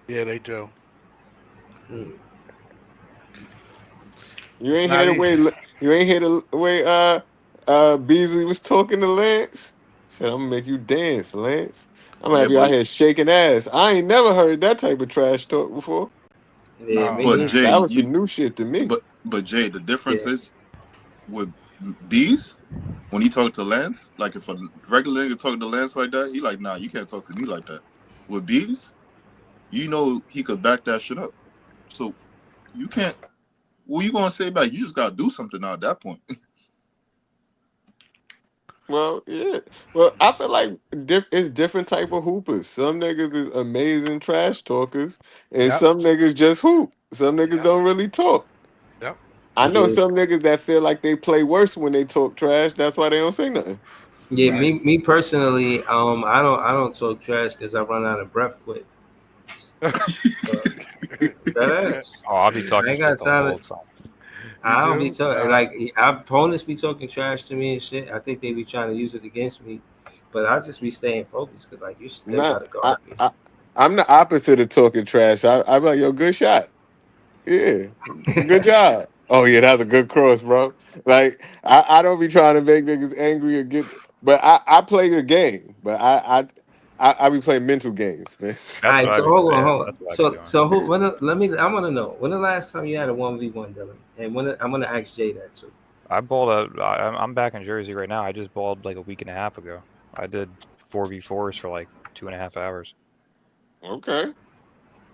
Yeah, they do. You ain't hear the way Beasley was talking to Lance. Said, I'm gonna make you dance, Lance. I'm gonna have you out here shaking ass. I ain't never heard that type of trash talk before. Yeah, but Jay, that was some new shit to me. But Jay, the difference is with Bees, when he talked to Lance, like if a regular nigga talking to Lance like that, he like, nah, you can't talk to me like that. With Bees, you know he could back that shit up. So you can't. What you gonna say back? You just gotta do something now at that point. Well, yeah. Well, I feel like it's different type of hoopers. Some niggas is amazing trash talkers, and Yep. some niggas just hoop. Some niggas don't really talk. Yep. I know Yeah, some niggas that feel like they play worse when they talk trash. That's why they don't say nothing. yeah. Right. Me personally, I don't talk trash because I run out of breath quick. That ass. Oh, I'll be I talking ain't shit got the time. whole time. You I don't be do? talking like our opponents be talking trash to me and shit. I think they be trying to use it against me, but I just be staying focused because like you still Not, gotta guard me. I'm the opposite of talking trash. I'm like, yo, good shot. Yeah, good job. Oh yeah, that's a good cross, bro. Like I don't be trying to make niggas angry or get, but I play the game. But I be playing mental games, man. All That's right, what I so be. hold on, Yeah, hold on. that's what I be doing. So who? Let me. I want to know when the last time you had a 1v1, Dylan, and I'm gonna ask Jay that too. I balled out. I'm back in Jersey right now. I just balled like a week and a half ago. I did 4v4s for like 2.5 hours. Okay.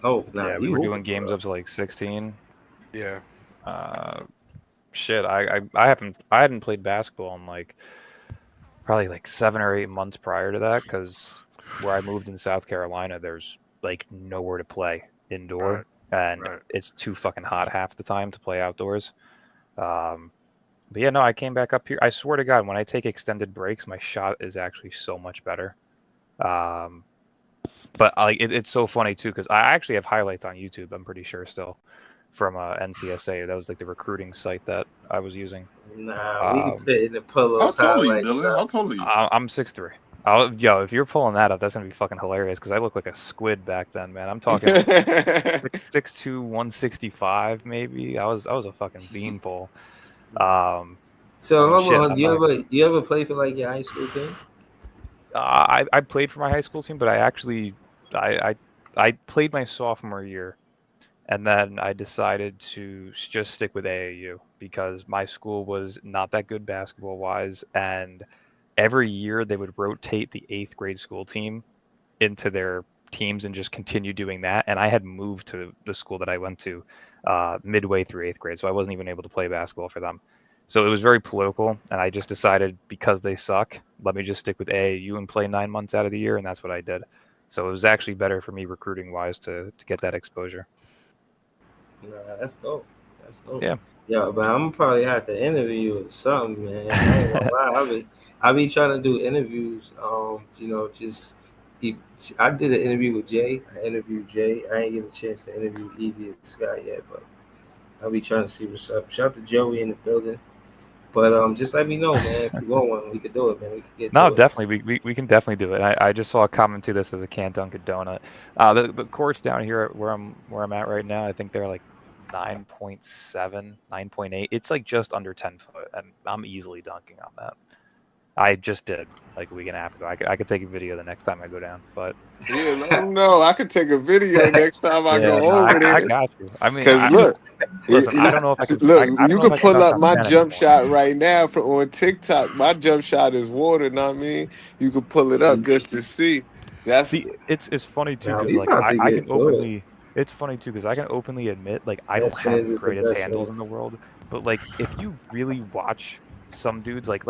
Oh, nah, Yeah, we you were hooping doing for games real. up to like 16. Yeah. Shit, I hadn't played basketball in like probably like 7 or 8 months prior to that because where I moved in South Carolina, there's like nowhere to play indoor, and Right. it's too fucking hot half the time to play outdoors. But yeah, no, I came back up here. I swear to God, when I take extended breaks, my shot is actually so much better. Um, but it's so funny too because I actually have highlights on YouTube. I'm pretty sure still from NCSA. That was like the recruiting site that I was using. Nah, we can fit in the pull How those tall are you, highlights Dylan? How up. tall are you? I'm 6'3". Yo, if you're pulling that up, that's gonna be fucking hilarious because I look like a squid back then, man. I'm talking like 6'2", 165 maybe. I was a fucking beanpole. So I mean, hold shit. on, I'm not. you ever play for like your high school team? I played for my high school team, but I actually I played my sophomore year, and then I decided to just stick with AAU because my school was not that good basketball wise, and every year they would rotate the 8th grade school team into their teams and just continue doing that. And I had moved to the school that I went to midway through 8th grade, so I wasn't even able to play basketball for them. So it was very political, and I just decided because they suck, let me just stick with AAU and play 9 months out of the year, and that's what I did. So it was actually better for me recruiting wise to get that exposure. Nah, that's dope. That's dope. Yeah. Yeah, but I'm probably have to interview you or something, man. I ain't gonna lie. I be trying to do interviews. Just I did an interview with Jay. I interviewed Jay. I ain't get a chance to interview Easy and Scott yet, but I'll be trying to see what's up. Shout out to Joey in the building. But just let me know, man. If you want one, we could do it, man. We could get No, to it. definitely. We can definitely do it. I just saw a comment to this as a can't dunk a donut. The courts down here where I'm at right now, I think they're like 9.7, 9.8. It's like just under 10 foot, and I'm easily dunking on that. I just did like a week and a half ago. I could take a video the next time I go down, but Yeah, let them know. I could take a video next time I yeah, go no, over I there. got you. I mean, Cause look, listen, I don't know if I can. look, I don't you know if could I can pull dunk up on my 10 jump anymore. shot right now from on TikTok. My jump shot is water. Know what I mean? You could pull it up just to see. That's See, it's funny too Nah, because we like about to I can get to it. openly. It's funny too because I can openly admit like I don't Best have fans the is the greatest best handles in fans. the world, but like if you really watch some dudes like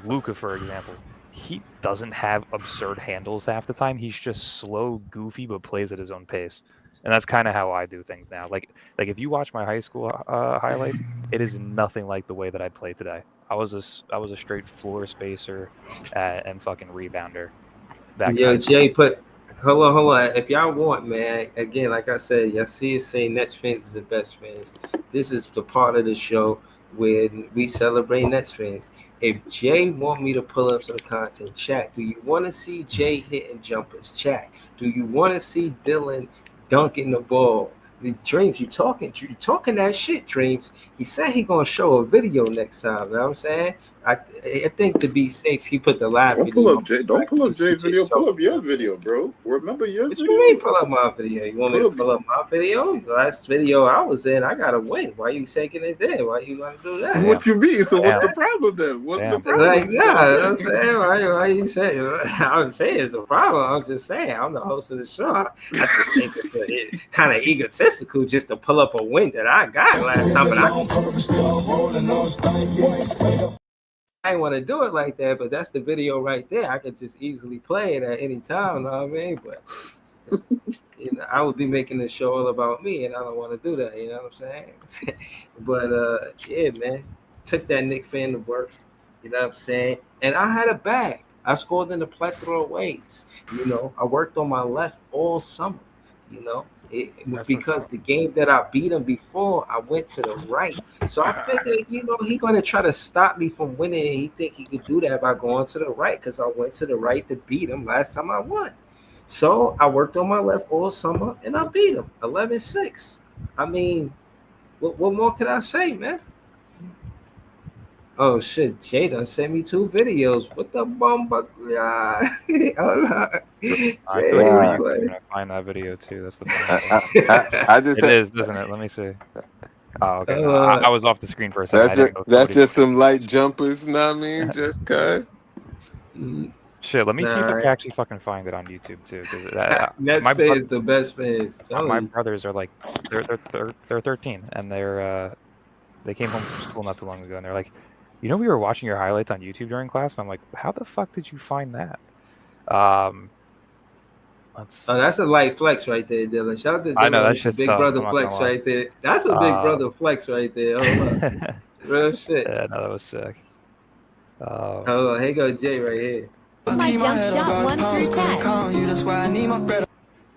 Luca for example, he doesn't have absurd handles half the time. He's just slow, goofy, but plays at his own pace, and that's kind of how I do things now. Like if you watch my high school highlights, it is nothing like the way that I play today. I was a straight floor spacer and fucking rebounder back in Yo, high school. Jay, hold on. If y'all want, man, again, like I said, y'all see us saying Nets fans is the best fans. This is the part of the show where we celebrate Nets fans. If Jay want me to pull up some content, chat. Do you want to see Jay hitting jumpers? Chat. Do you want to see Dylan dunking the ball? The Dreams, you talking that shit, Dreams. He said he gonna show a video next time, you know what I'm saying? I think to be safe, he put the live Don't pull video up on. Jay. Don't pull up Jay Just video. show Pull up him. your video, bro. Remember your What video? you mean pull up my video? You want me to Pull up- pull up my video? The last video I was in, I gotta win. Why you taking it there? Why you want to do that? What you mean? So what's Damn. the problem then? What's the Damn. problem? Like, nah, you know what I'm saying? Why you saying? I would say it's a problem. I'm just saying I'm the host of the show. I just think it's kind of egotistical just to pull up a win that I got last time, but I didn't want to do it like that. But that's the video right there. I could just easily play it at any time. You know what I mean? But you know, I would be making the show all about me, and I don't want to do that. You know what I'm saying? But yeah, man, took that Nick fan to work. You know what I'm saying? And I had a bag. I scored in a plethora of ways. You know, I worked on my left all summer. You know, because the game that I beat him before, I went to the right. So I figured, you know, he gonna try to stop me from winning. And he think he could do that by going to the right because I went to the right to beat him last time I won. So I worked on my left all summer and I beat him 11-6. I mean, what more could I say, man? Oh shit, Jay done sent me 2 videos. What the bumba? Hold on. I feel like you're Jay's gonna like, find that video too. That's the funny I just It is, isn't it? Let me see. Oh, okay. No, I was off the screen for a second. I didn't know that's somebody. just some light jumpers, know what I mean? Just cause. Shit, let me see if I Nah. can actually fucking find it on YouTube too. Because Nets my fans the best fans. my brothers are like they're 13 and they came home from school not too long ago and they're like, you know, we were watching your highlights on YouTube during class. And I'm like, how the fuck did you find that? Oh, that's a light flex right there, Dylan. Shout out to Dylan. I know that That's a shit's big tough. brother I'm not flex gonna lie. right there. That's a big brother flex right there. Hold up. Real shit. Yeah, no, that was sick. Hold on. Here go Jay right here. My jump shot 1 through 10.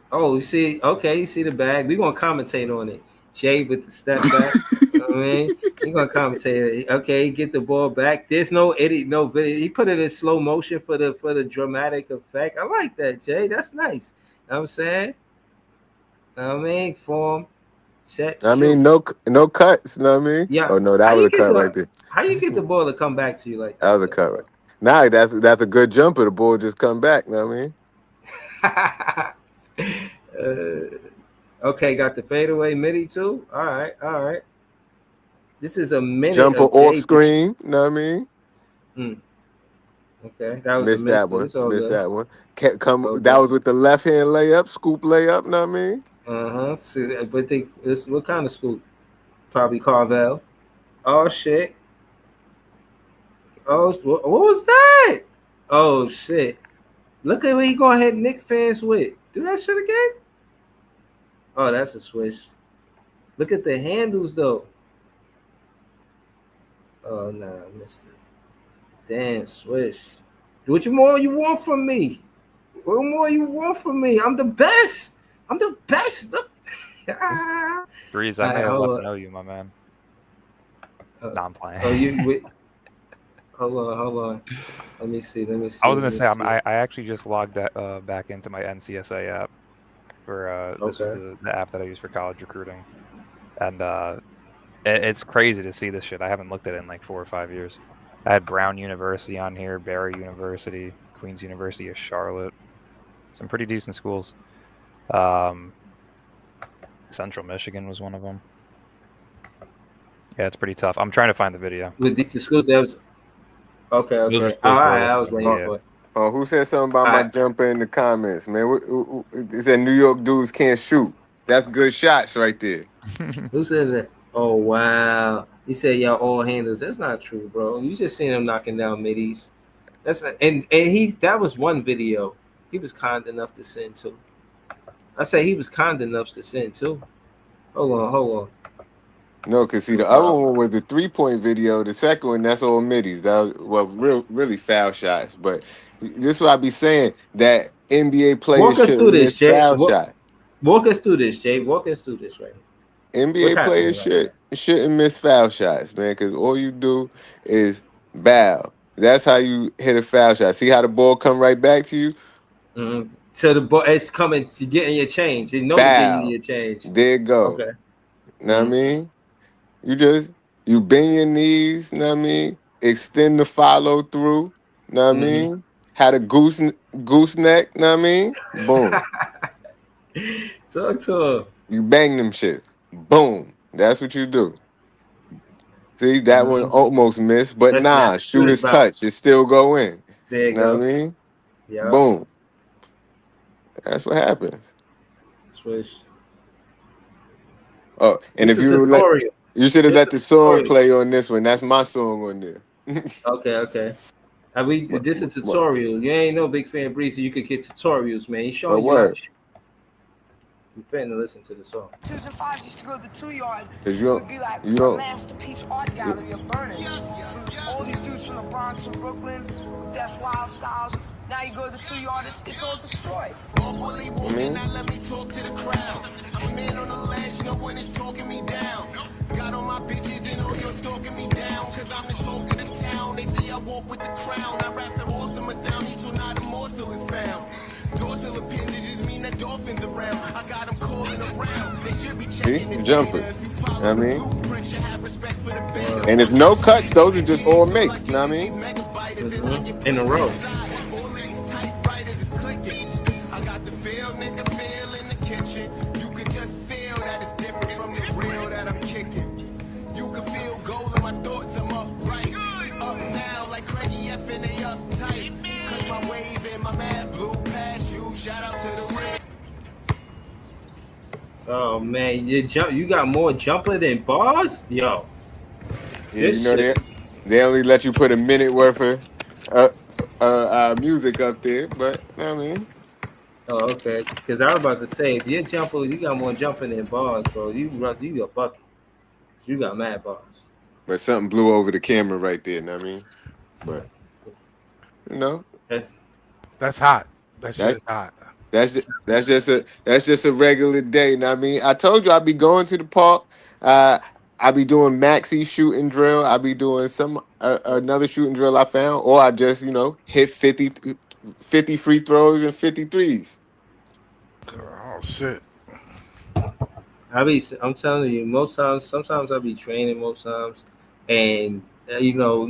Oh, you see, okay, you see the bag. We're gonna commentate on it. Jay with the step back. You know what I mean? You're gonna commentate. Okay, get the ball back. There's no edit, no video. He put it in slow motion for the dramatic effect. I like that, Jay. That's nice. You know what I'm saying? You know what I mean, form, set. I mean, shoot. no cuts, know what I mean? Yeah. Oh no, that was a cut right there. How you get the ball to come back to you like that? That was a cut right. Nah, that's a good jumper. The ball just come back, know what I mean? Okay, got the fadeaway midi too. All right. This is a minute. Jumper off screen, know what I mean? Okay, that was Missed a miss, that but one. it's all Missed good. that one. Can't come. That was with the left hand layup, scoop layup, know what I mean? See, but this what kind of scoop? Probably Carvel. Oh shit. Oh, what was that? Oh shit. Look at what he gonna hit Nick fans with. Do that shit again. Oh, that's a switch. Look at the handles though. Oh nah, I missed it. Damn, swish. What more you want from me? What more you want from me? I'm the best. I'm the best. Breeze, I may have left to know you, my man. No, I'm playing. Oh, you. Hold on. Let me see. I was gonna say I actually just logged that back into my NCSA app for this was the app that I use for college recruiting, and it's crazy to see this shit. I haven't looked at it in like 4 or 5 years. I had Brown University on here, Barry University, Queens University of Charlotte, some pretty decent schools. Central Michigan was one of them. Yeah, it's pretty tough. I'm trying to find the video. With these schools, there was. Okay. All right, I was waiting for it. Oh, who said something about my jumper in the comments, man? They said New York dudes can't shoot. That's good shots right there. Who said that? Oh wow. He said y'all all handles. That's not true, bro. You just seen him knocking down middies. That's not, and that was one video. He was kind enough to send too. I say he was kind enough to send too. Hold on. No, because see, the other one was the 3-point video. The second one, that's all middies. That was really foul shots. But this is what I be saying, that NBA players shouldn't miss foul shots. Walk us through this, Jay. Walk us through this right here. NBA players shouldn't miss foul shots, man, because all you do is bow. That's how you hit a foul shot. See how the ball come right back to you? Mm-hmm. So the ball, it's coming to getting your change. You know, getting your change. There you go. Okay. Know what I mean? You bend your knees, know what I mean? extend the follow through. Know what I mean? Had a gooseneck. Know what I mean? Boom. Talk to him. You bang them shit. Boom. That's what you do. See, that one almost missed, but nah, That's shoot good his about. touch. It still go in. There you Know what go. I mean? Yeah. Boom. That's what happens. Swish. Oh, and It's if a you let, tutorial. you should have It's let a the song tutorial. play on this one. That's my song on there. Okay. This is a tutorial. You ain't no big fan, Breezy. You could get tutorials, man. He's But showing you how to what? shoot. You finna listen to the song. 2s and 5s used to go to the 2 yard. Cause It would be like you a don't. masterpiece art gallery of burners. All these dudes from the Bronx and Brooklyn with Death Wild styles. Now you go to the 2 yard, it's all destroyed. Let me talk to the crowd. I'm a man on the ledge, no one is talking me down. Got all my bitches and all you're stalking me down. Cause I'm the talk of the town. They see I walk with the crown. I rap so awesome a sound, each will not a morsel is found. Dorsal appendages mean that dolphins around. I got them calling around. They should be checking the Jumpers. data. If you Know what follow I the mean? blueprint, you have respect for the beta. And if no cuts, those are just all makes. Know what I mean? In a row. All of these typewriters is clicking. I got the feel, nigga, feel in the kitchen. You can just feel that it's different from the real that I'm kicking. You can feel gold in my thoughts, I'm upright. Up now, like Craigie F and they uptight. Cause my wave and my mad blue past you. Shout out to the red. Oh man, you got more jumper than bars, yo. Yeah, you know they only let you put a minute worth of music up there, but know what I mean. Oh, okay. Because I was about to say, if you're jumper, you got more jumping than bars, bro. You a bucket. You got mad bars. But something blew over the camera right there. Know what I mean? But you know, That's hot. That shit is hot. That's just a regular day. Know what I mean? I told you I'd be going to the park. I be doing maxi shooting drill. I be doing some another shooting drill I found, or I just hit 50 free throws and 50 threes. Oh shit. I'm telling you, sometimes I be training most times, and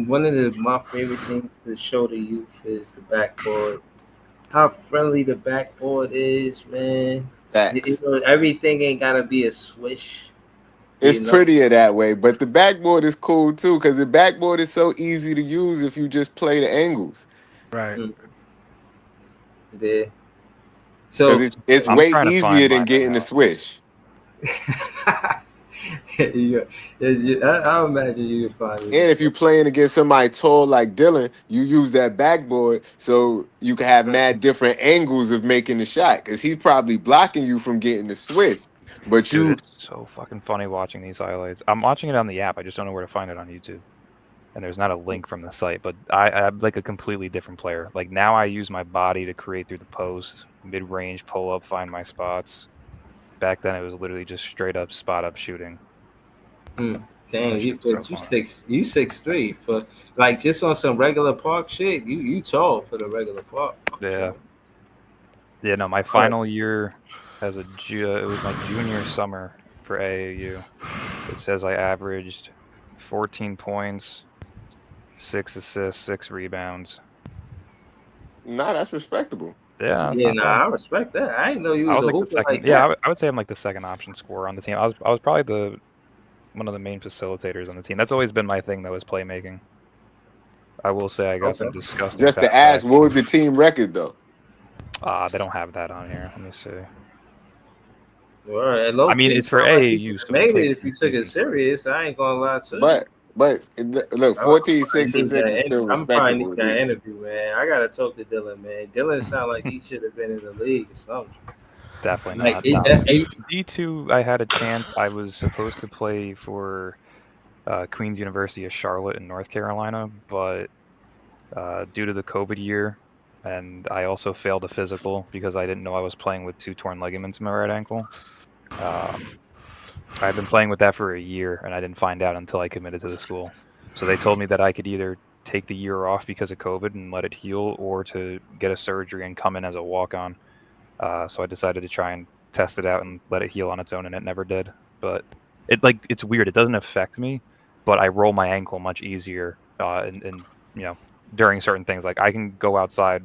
one of my favorite things to show the youth is the backboard. How friendly the backboard is, man. Facts. Everything ain't gotta be a swish. It's prettier that way, but the backboard is cool too because the backboard is so easy to use if you just play the angles. Right. Yeah. Because So it's I'm way trying to easier find than mine getting now. the swish. I imagine you can find And if you're playing against somebody tall like Dylan, you use that backboard so you can have mad different angles of making the shot because he's probably blocking you from getting the switch. But Dude, it's so fucking funny watching these highlights. I'm watching it on the app. I just don't know where to find it on YouTube. And there's not a link from the site, but I'm like a completely different player. Like now I use my body to create through the post, mid-range, pull up, find my spots. Back then it was literally just straight up spot up shooting. Damn, you 6'3" for like just on some regular park shit. You tall for the regular park. Yeah. Yeah, no, my final year as it was my junior summer for AAU. It says I averaged 14 points, 6 assists, 6 rebounds. Nah, that's respectable. Yeah, that's Yeah, not bad. I respect that. I didn't know you I was was a like the hooper second. like Yeah, that. I would say I'm like the second option scorer on the team. I was probably one of the main facilitators on the team. That's always been my thing, though, is playmaking. I will say I got some disgusting. Just to ask, what was the team record though? They don't have that on here. Let me see. Well, I mean, it's for AAU, so made it if you took it serious. I ain't gonna lie to you. But look, 14, 6, and 6 is still I'm probably respectable. need that interview, man. I gotta talk to Dylan, man. Dylan sound like he should have been in the league or something. Definitely Like, not. D2, I had a chance. I was supposed to play for Queen's University of Charlotte in North Carolina, but due to the COVID year, and I also failed a physical because I didn't know I was playing with 2 torn ligaments in my right ankle. I've been playing with that for a year, and I didn't find out until I committed to the school. So they told me that I could either take the year off because of COVID and let it heal, or to get a surgery and come in as a walk-on. So I decided to try and test it out and let it heal on its own, and it never did. But it's weird. It doesn't affect me, but I roll my ankle much easier and during certain things. Like I can go outside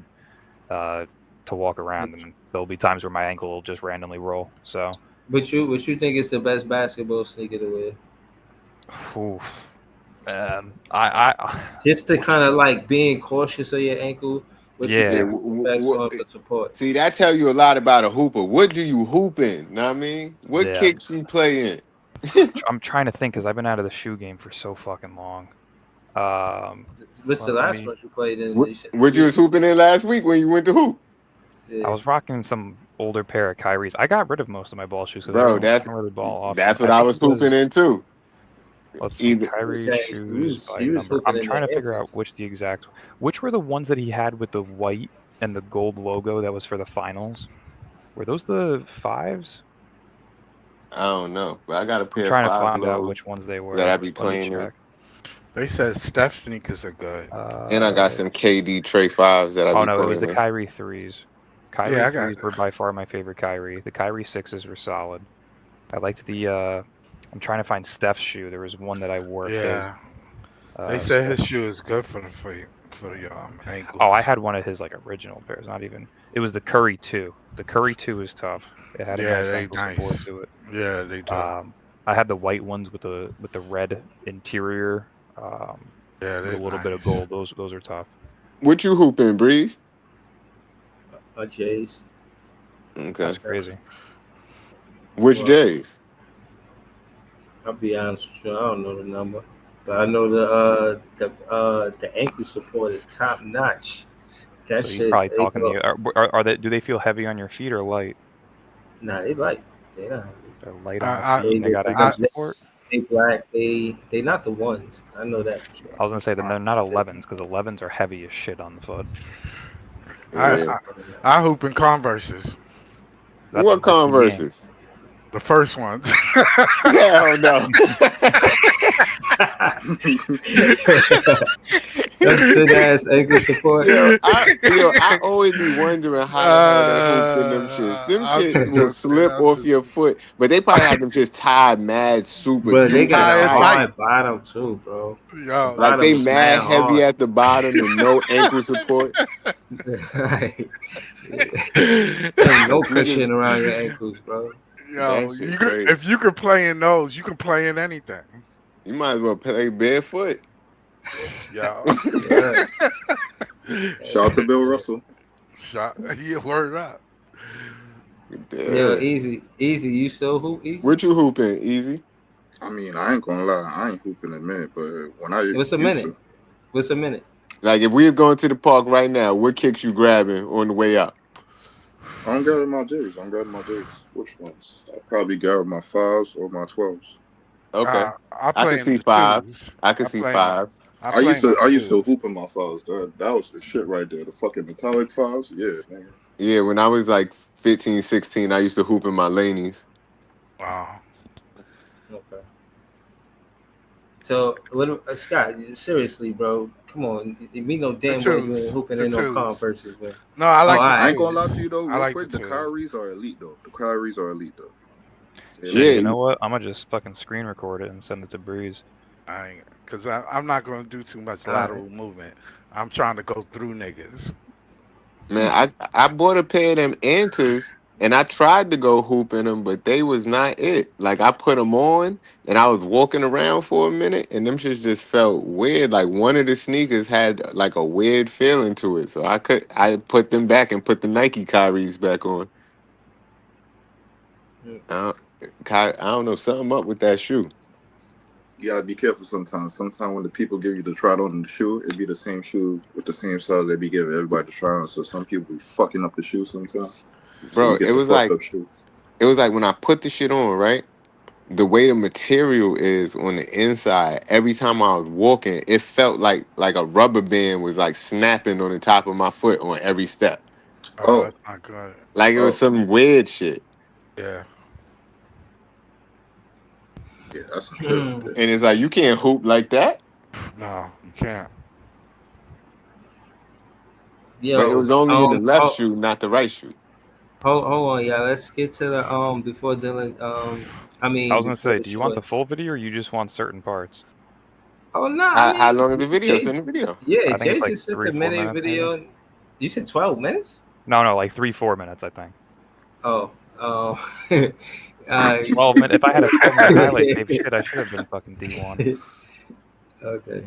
to walk around, and there'll be times where my ankle will just randomly roll. So, What you think is the best basketball sneaker to wear? oof. I Just to kind of like being cautious of your ankle. What you yeah. think is the best one for support? See, that tell you a lot about a hooper. What do you hoop in? Know what I mean? What Yeah. kicks you play in? I'm trying to think because I've been out of the shoe game for so fucking long. What's the Let last me. one you played in? What, You said what you was shoes? hooping in last week when you went to hoop? I Yeah. was rocking some older pair of Kyrie's. I got rid of most of my ball shoes because I Bro, don't that's really ball often. that's I what I think was it was. hooping in too. Let's see, Either Kyrie shoes by You was number. hooping I'm in the trying to figure out answers. which were the ones that he had with the white and the gold logo that was for the finals. Were those the fives? I don't know, but I got a I'm pair of trying to five find out lows which ones they that I were. be Let me playing in, check. They said Steph sneakers are good. and I got some KD Trey fives that I Oh be no, it was playing the in. Kyrie threes. Yeah, Kyrie I got. threes were by far my favorite Kyrie. The Kyrie sixes were solid. I liked the. I'm trying to find Steph's shoe. There was one that I wore of his. Yeah, they said Steph. his shoe is good for the Oh, I ankles. had one of his like original pairs. Not even. It was the Curry 2. The Curry 2 is tough. It had a Yeah, nice they ankle support nice. to it. Yeah, they do. I had the white ones with the red interior, Yeah, with a they're little bit of nice. gold. Those are tough. What you hooping, Breeze? Jays. Okay. That's crazy. Which Well, days? I'll be honest with you. I don't know the number, but I know the ankle support is top notch. That So he's shit. probably They talking to go. you. Are they? Do they feel heavy on your feet or light? Nah, they like. They not. They're light on the I feet and they got ankle support. They black. They not the ones. I know that for sure. I was gonna say that they're not 11s because 11s are heavy as shit on the foot. I Yeah. I, I hoop in Converses, What That's the game. Converses? the first ones. Hell no. That's good ass ankle support. I always be wondering how the hell they hooped in them shits. Them I'm shits just will joking. slip off your foot, but they probably have them just tied mad super But they got duper a Tie it tight. tight, hard bottom too, bro. The yo. Like they bottom is mad mad heavy hard. at the bottom and no ankle support. Right. There's no Like niggas, cushion around your ankles, bro. that Yo, shit you could crazy. if you could play in those, you can play in anything. You might as well play barefoot. Yo, Yeah. Shout out to Bill Russell. shot. Yeah, word up. Yo, Yeah. easy. You still hoop easy? What you hooping, Easy? I mean, I ain't gonna lie, I ain't hooping a minute, but when I What's a used minute? to, What's a minute? Like if we was going to the park right now, what kicks you grabbing on the way up? I'm grabbing my J's. I'm grabbing my J's. Which ones? I'll probably grab my fives or my 12s. Okay. I I play can in see the fives. twos. I can see fives. I play in the I used twos. to hoop in my fives. That was the shit right there. The fucking metallic fives. Yeah, nigga. Yeah, when I was like 15, 16, I used to hoop in my lanies. Wow. Okay. So, what, Scott? Seriously, bro, come on. We know The damn well you ain't twos. hooping The in no twos. Converses, man. No, I Oh, all like the I right. ain't gonna lie to twos. you though, I real like the quick. The twos. Kyries are elite though. The Kyries are elite though. They Shit, elite. you Yeah, know what? I'm gonna just fucking screen record it and send it to Breeze. Cause I'm not gonna do too much All right. lateral movement. I'm trying to go through niggas. man, I bought a pair of them Antas and I tried to go hoop in them, but they was not it. Like I put them on and I was walking around for a minute and them shits just felt weird. Like one of the sneakers had like a weird feeling to it. So I put them back and put the Nike Kyries back on. Uh, I don't know, something up with that shoe. You gotta be careful sometimes. Sometimes when the people give you the try on the shoe, it be the same shoe with the same size they be giving everybody to try on. So some people be fucking up the shoe sometimes. So Bro, you get the fucked up shoe. it was like when I put the shit on, right? The way the material is on the inside, every time I was walking, it felt like a rubber band was like snapping on the top of my foot on every step. Oh, Oh, that's not good. Like it was oh, some weird shit. Yeah. yeah, that's some shit right Hmm. there. And it's like you can't hoop like that. No, you can't. But it Yo, was only in the left shoe, not the right shoe. hold on, y'all. Let's get to the before Dylan. I I mean was gonna before say, the do you want short. the full video or you just want certain parts? Oh no! I How mean, long is the video? Jay, Send the video. yeah, I think it's Jason like sent 3, the 4 minute minutes. Maybe. video. You said 12 minutes? No, like 3, 4 minutes. I think. Oh, oh. 12 minutes. If I had a 12-minute highlight tape, shit, I should have been fucking D1. Okay.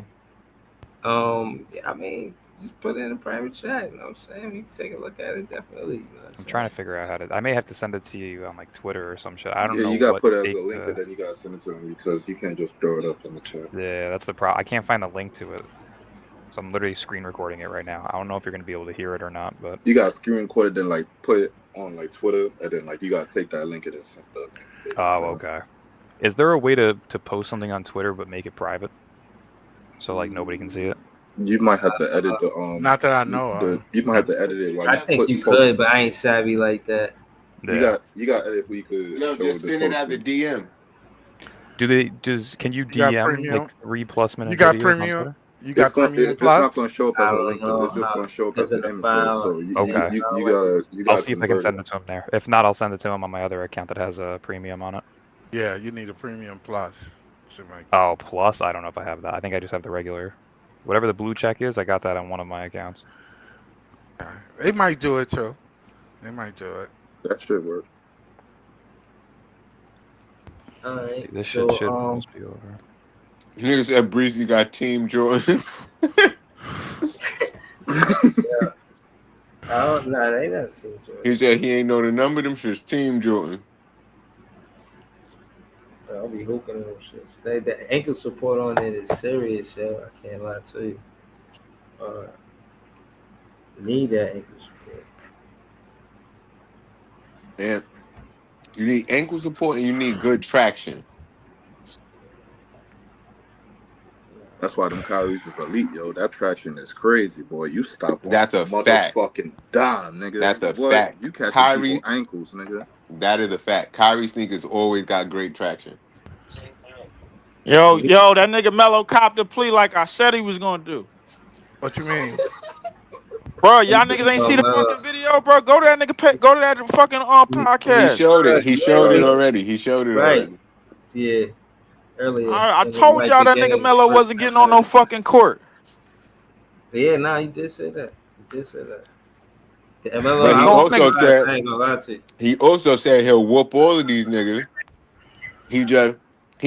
Yeah, I mean, just put it in a private chat. You know what I'm saying? We can take a look at it definitely. You know what I'm I'm saying? trying to figure out how to. I may have to send it to you on like Twitter or some shit. I don't Yeah, know you gotta what put it as take a link, the- and then you gotta send it to him because you can't just throw it up in the chat. Yeah, that's the problem. I can't find the link to it, so I'm literally screen recording it right now. I don't know if you're gonna be able to hear it or not, but You gotta screen record it, then like put it on like Twitter, and then like you gotta take that link and then send the link. You know what I'm oh, saying? okay. Is there a way to post something on Twitter but make it private, so like nobody can see it? You might have to edit the Not that I know of. You might have to edit it while I you think you could, but I ain't savvy like that. You got edit who you could. No, show just the send it as a posting. DM. Can you got DM premium? like 3+ minute You got videos on premium? Twitter? You got premium It's plus? not gonna show up as I a don't link. know It's just how- gonna show up it's as an in the image. file. So you Okay. you I'll gotta see if I can convert send it. it to him there. If not, I'll send it to him on my other account that has a premium on it. Yeah, you need a premium plus. Oh, plus? I don't know if I have that. I think I just have the regular. Whatever the blue check is, I got that on one of my accounts. They might do it too. They might do it. That should work. All Let's see, right. this So, shit should almost be over. Nigga said Breezy got Team Jordan. oh no, they not seen Jordan. He said he ain't know the number. Them shit's Team Jordan. I'll be hooking them shits. The ankle support on it is serious, yo. I can't lie to you. Need that ankle support. And you need ankle support and you need good traction. That's why them Kyrie's is elite, yo. That traction is crazy, boy. You stop on That's a fact. motherfucking dime, nigga. That's a what? fact. You catching Kyrie, people ankles, nigga. that is a fact. Kyrie sneakers always got great traction. Yo, that nigga Melo copped the plea like I said he was gonna do. What you mean? Bro, y'all niggas ain't see the fucking video, bro. Go to that nigga, go to that fucking podcast. He showed it. He showed it already. He showed it already. Yeah. Earlier. I told y'all that nigga Melo wasn't getting on no fucking court. Yeah, nah, you did say that. You did say that. But he also said I ain't gonna lie to you. he also said he'll whoop all of these niggas. He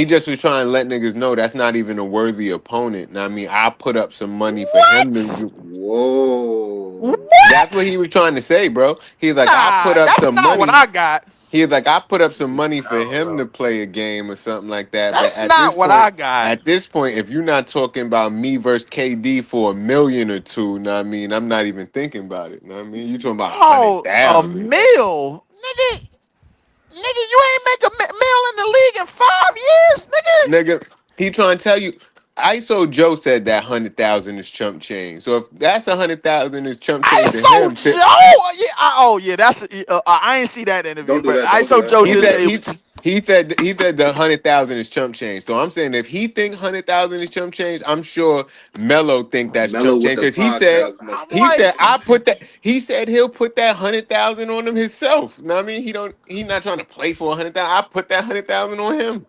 just was trying to let niggas know that's not even a worthy opponent. Now, I mean, I put up some money for him to do. Whoa. That's what he was trying to say, bro. He's like, I put up some money. That's not what I got. He's like, I put up some money for him to play a game or something like that. That's but at not this what point, I got. At this point, if you're not talking about me versus KD for $1 million or $2 million, know what I mean, I'm not even thinking about it. Know what I mean, you talking about Oh, a 100,000. meal, nigga. Nigga, you ain't make a meal in the league in 5 years, nigga. Nigga, he trying to tell you. ISO Joe said that 100,000 is chump change. So if that's 100,000 is chump change to him, Joe, yeah, that's I ain't see that interview, but ISO Joe did say he said the 100,000 is chump change. So I'm saying if he think 100,000 is chump change, I'm sure Melo think that's Melo chump with change the because podcast must said I put that. He said he'll put that 100,000 on him himself. You know what I mean? He's not trying to play for 100,000. I put that 100,000 on him.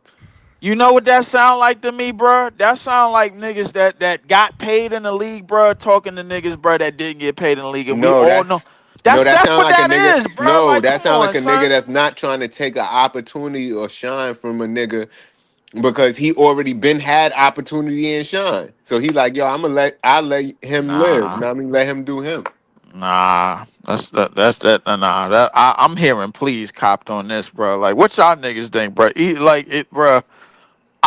You know what that sound like to me, bro? That sound like niggas that got paid in the league, bro, talking to niggas, bro, that didn't get paid in the league. And we all know that's sound what like that a nigga. is, bro. No, Like, that come sound like on, a son. nigga that's not trying to take an opportunity or shine from a nigga because he already been had opportunity and shine. So he like, yo, I'll let him live. You know what I mean? Let him do him. Nah, I'm hearing please copped on this, bro. Like, what y'all niggas think, bro? Bro.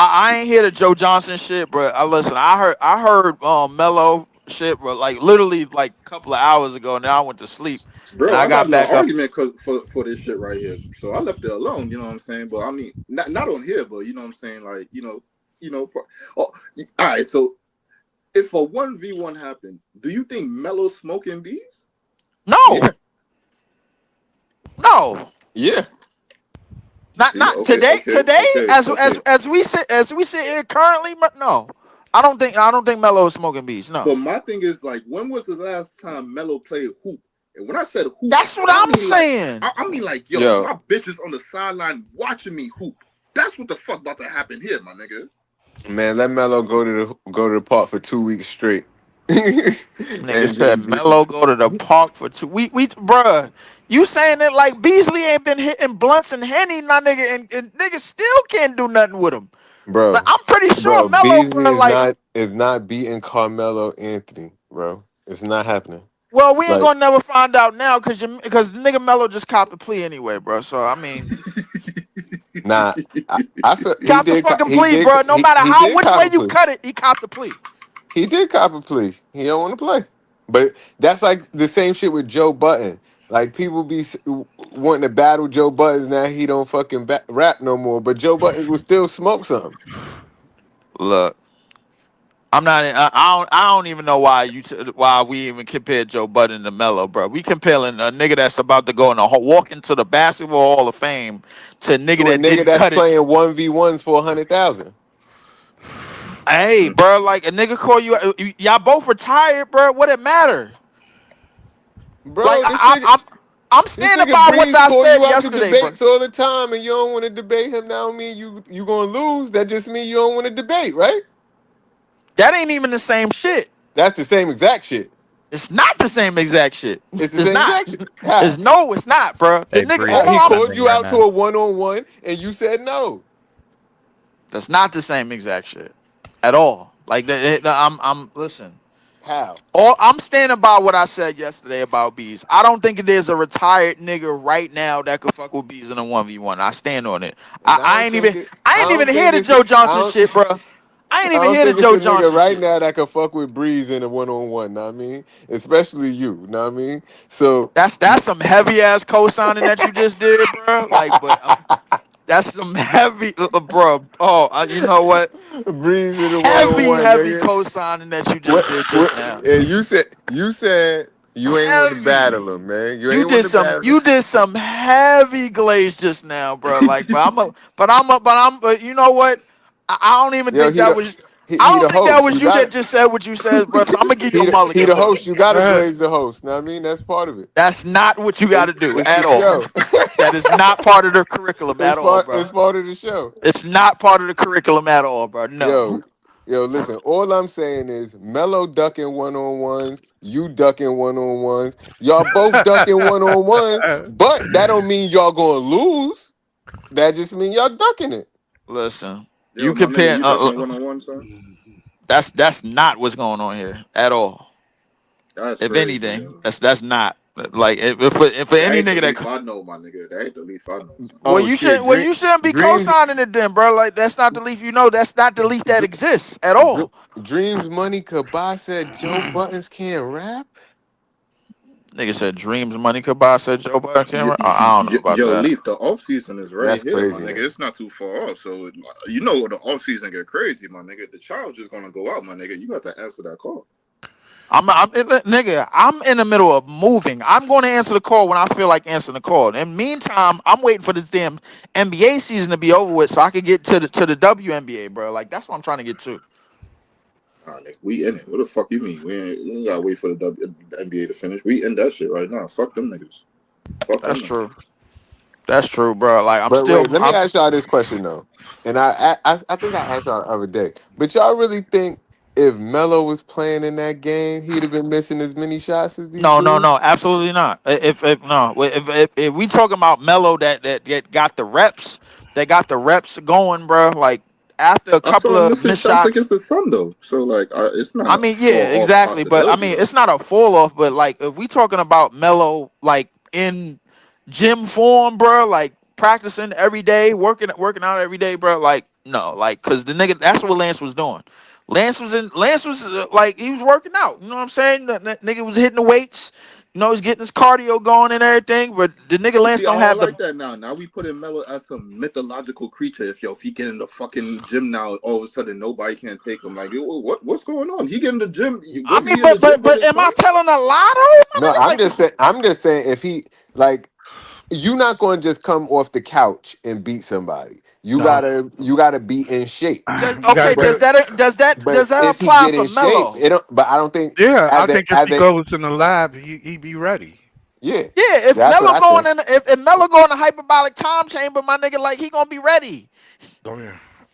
I ain't hear the Joe Johnson shit, bro. I heard Melo shit, bro. Like literally, like a couple of hours ago. Now I went to sleep, Bro, and I I got got in an back up. argument for this shit right here. So I left it alone, you know what I'm saying? But I mean, not on here, but you know what I'm saying? Like, all right, so if a 1v1 happened, do you think Melo's smoking bees? No. Yeah. No. Yeah. Not today. As we sit here currently, no. I don't think Melo is smoking bees. No. But my thing is, like, when was the last time Melo played hoop? And when I said hoop, that's what I'm saying. I mean, like, yo, my bitches on the sideline watching me hoop. That's what the fuck about to happen here, my nigga. Man, let Melo go to the park for 2 weeks straight. Nigga And said just Melo go to the park for 2 weeks. Bruh, you saying it like Beasley ain't been hitting blunts and Henny, my nigga, and niggas still can't do nothing with him. Like, bro, I'm pretty sure bro, Melo, Beasley bro, like, is not beating Carmelo Anthony, bro. It's not happening. well, we ain't Like, gonna never find out now because the nigga Melo just copped the plea anyway, bro. So I mean, nah, I feel he cop the did fucking plea, bro. No matter he how did which cop way a you plea. cut it, he copped the plea. He did cop a plea. He don't want to play. But that's like the same shit with Joe Button. Like people be wanting to battle Joe Buttons now. He don't fucking rap no more. But Joe Buttons will still smoke something. Look, I'm not. I don't even know why we even compared Joe Budden to Melo, bro. We comparing a nigga that's about to go walk into the Basketball Hall of Fame to a nigga To a that nigga didn't that's cut it. playing 1v1s for 100,000. Hey, bro, like a nigga call y'all both retired, bro. What it matter? Like Bro, this nigga I'm this standing nigga by what Breeze I call said you out to yesterday, bro. debates all the time and you don't want to debate him now mean you gonna lose. That just mean you don't want to debate, right? That ain't even the same shit. That's the same exact shit. It's not the same exact shit. It's the It's same not. exact shit. How? It's not, bro. The Hey, nigga, Breeze, How? he's He all I'm called trending you right out to now. a one-on-one and you said no. That's not the same exact shit at all. Like I'm listen. How? All I'm standing by what I said yesterday about Bees. I don't think there's a retired nigga right now that could fuck with Bees in a 1v1. I stand on it. And I don't think I I ain't even don't hear think the it's Joe I Johnson don't shit, bro. I ain't I even don't hear the think it's Joe a nigga Johnson right shit. now that can fuck with Breeze in a one-on-one, know what I mean? Especially you, know what I mean? So That's some heavy ass co-signing that you just did, bro. Like, but that's some heavy, bro. Oh, you know what? Breeze in a one-on-one, Heavy nigga. co-signing that you just did just now. And you said you ain't want to Heavy. battle him, man. You ain't want to battle him. You did some heavy glaze just now, bro. Like, but you know what? I don't even Yo, think he that the was. he, I he don't the think that host. was You you got that it. just said what you said, bro. So I'm gonna give you a He mulligan the for host. it. You got to glaze the host. Know what I mean? That's part of it. That's not what you got to do It's the at all. show. That is not part of the curriculum at all, bro. It's part of the show. It's not part of the curriculum at all, bro. Yo, No. listen, all I'm saying is Mello ducking one-on-ones, you ducking one-on-ones, y'all both ducking one-on-ones, but that don't mean y'all gonna lose. That just mean y'all ducking it. Listen, Yo, you my nigga, compare. you ducking 1-on-1, son? That's not what's going on here at all. That's If crazy, anything, yo. that's not like if for That any ain't the nigga that. least I know, my nigga. That ain't the least I know, son. Well, Oh shit, you shouldn't be dreams co-signing it then, bro. Like that's not the leaf you know. That's not the leaf that Dr- exists at all. Dreams Money could buy said Joe Buttons can't rap. Nigga said dreams money could buy. Said Joe Biden camera. I don't know about Yo, that. Leaf, the off season is right That's here, my nigga. craziness. It's not too far off. So you know the off season get crazy, my nigga. The challenge is gonna go out, my nigga. You got to answer that call. Nigga, I'm in the middle of moving. I'm going to answer the call when I feel like answering the call. In the meantime, I'm waiting for this damn NBA season to be over with so I can get to the WNBA, bro. Like that's what I'm trying to get to. Nah, nigga, we in it. What the fuck you mean? We ain't gotta wait for the NBA to finish. We in that shit right now. Fuck them niggas. Fuck That's them true. niggas. That's true, bro. Like But wait, let me ask y'all this question though, and I think I asked y'all the other day. But y'all really think if Melo was playing in that game, he'd have been missing as many shots as these dudes? No, absolutely not. If no, if we talking about Melo that got the reps, going, bro. Like after a I saw couple him of missing missed shots shots. against the Sun though. So like, it's not I a mean, yeah, fall off exactly. But I possibility mean, though. it's not a fall off. But like, if we talking about Melo, like in gym form, bro, like practicing every day, working out every day, bro. Like, no, like, cause the nigga, that's what Lance was doing. Lance was like he was working out. You know what I'm saying? That nigga was hitting the weights. You know, he's getting his cardio going and everything. But the nigga But Lance see, I don't don't have like the. that now. Now we put in Melo as some mythological creature. If he get in the fucking gym now, all of a sudden nobody can take him. Like, what's going on? He get in the gym. I Wasn't mean, he in the gym with but his am I son? telling a lie though, my No, nigga? Like, I'm just saying if he like you're not going to just come off the couch and beat somebody. No. You gotta be in shape. You okay, gotta get But it. does that if he apply get for in shape, Melo? it don't. But I don't think Yeah, I think if at he the goes in the lab, he be ready. yeah. Yeah, if That's what Melo I going think. in, if Melo going in a hyperbolic time chamber, my nigga, like he gonna be ready. Oh yeah.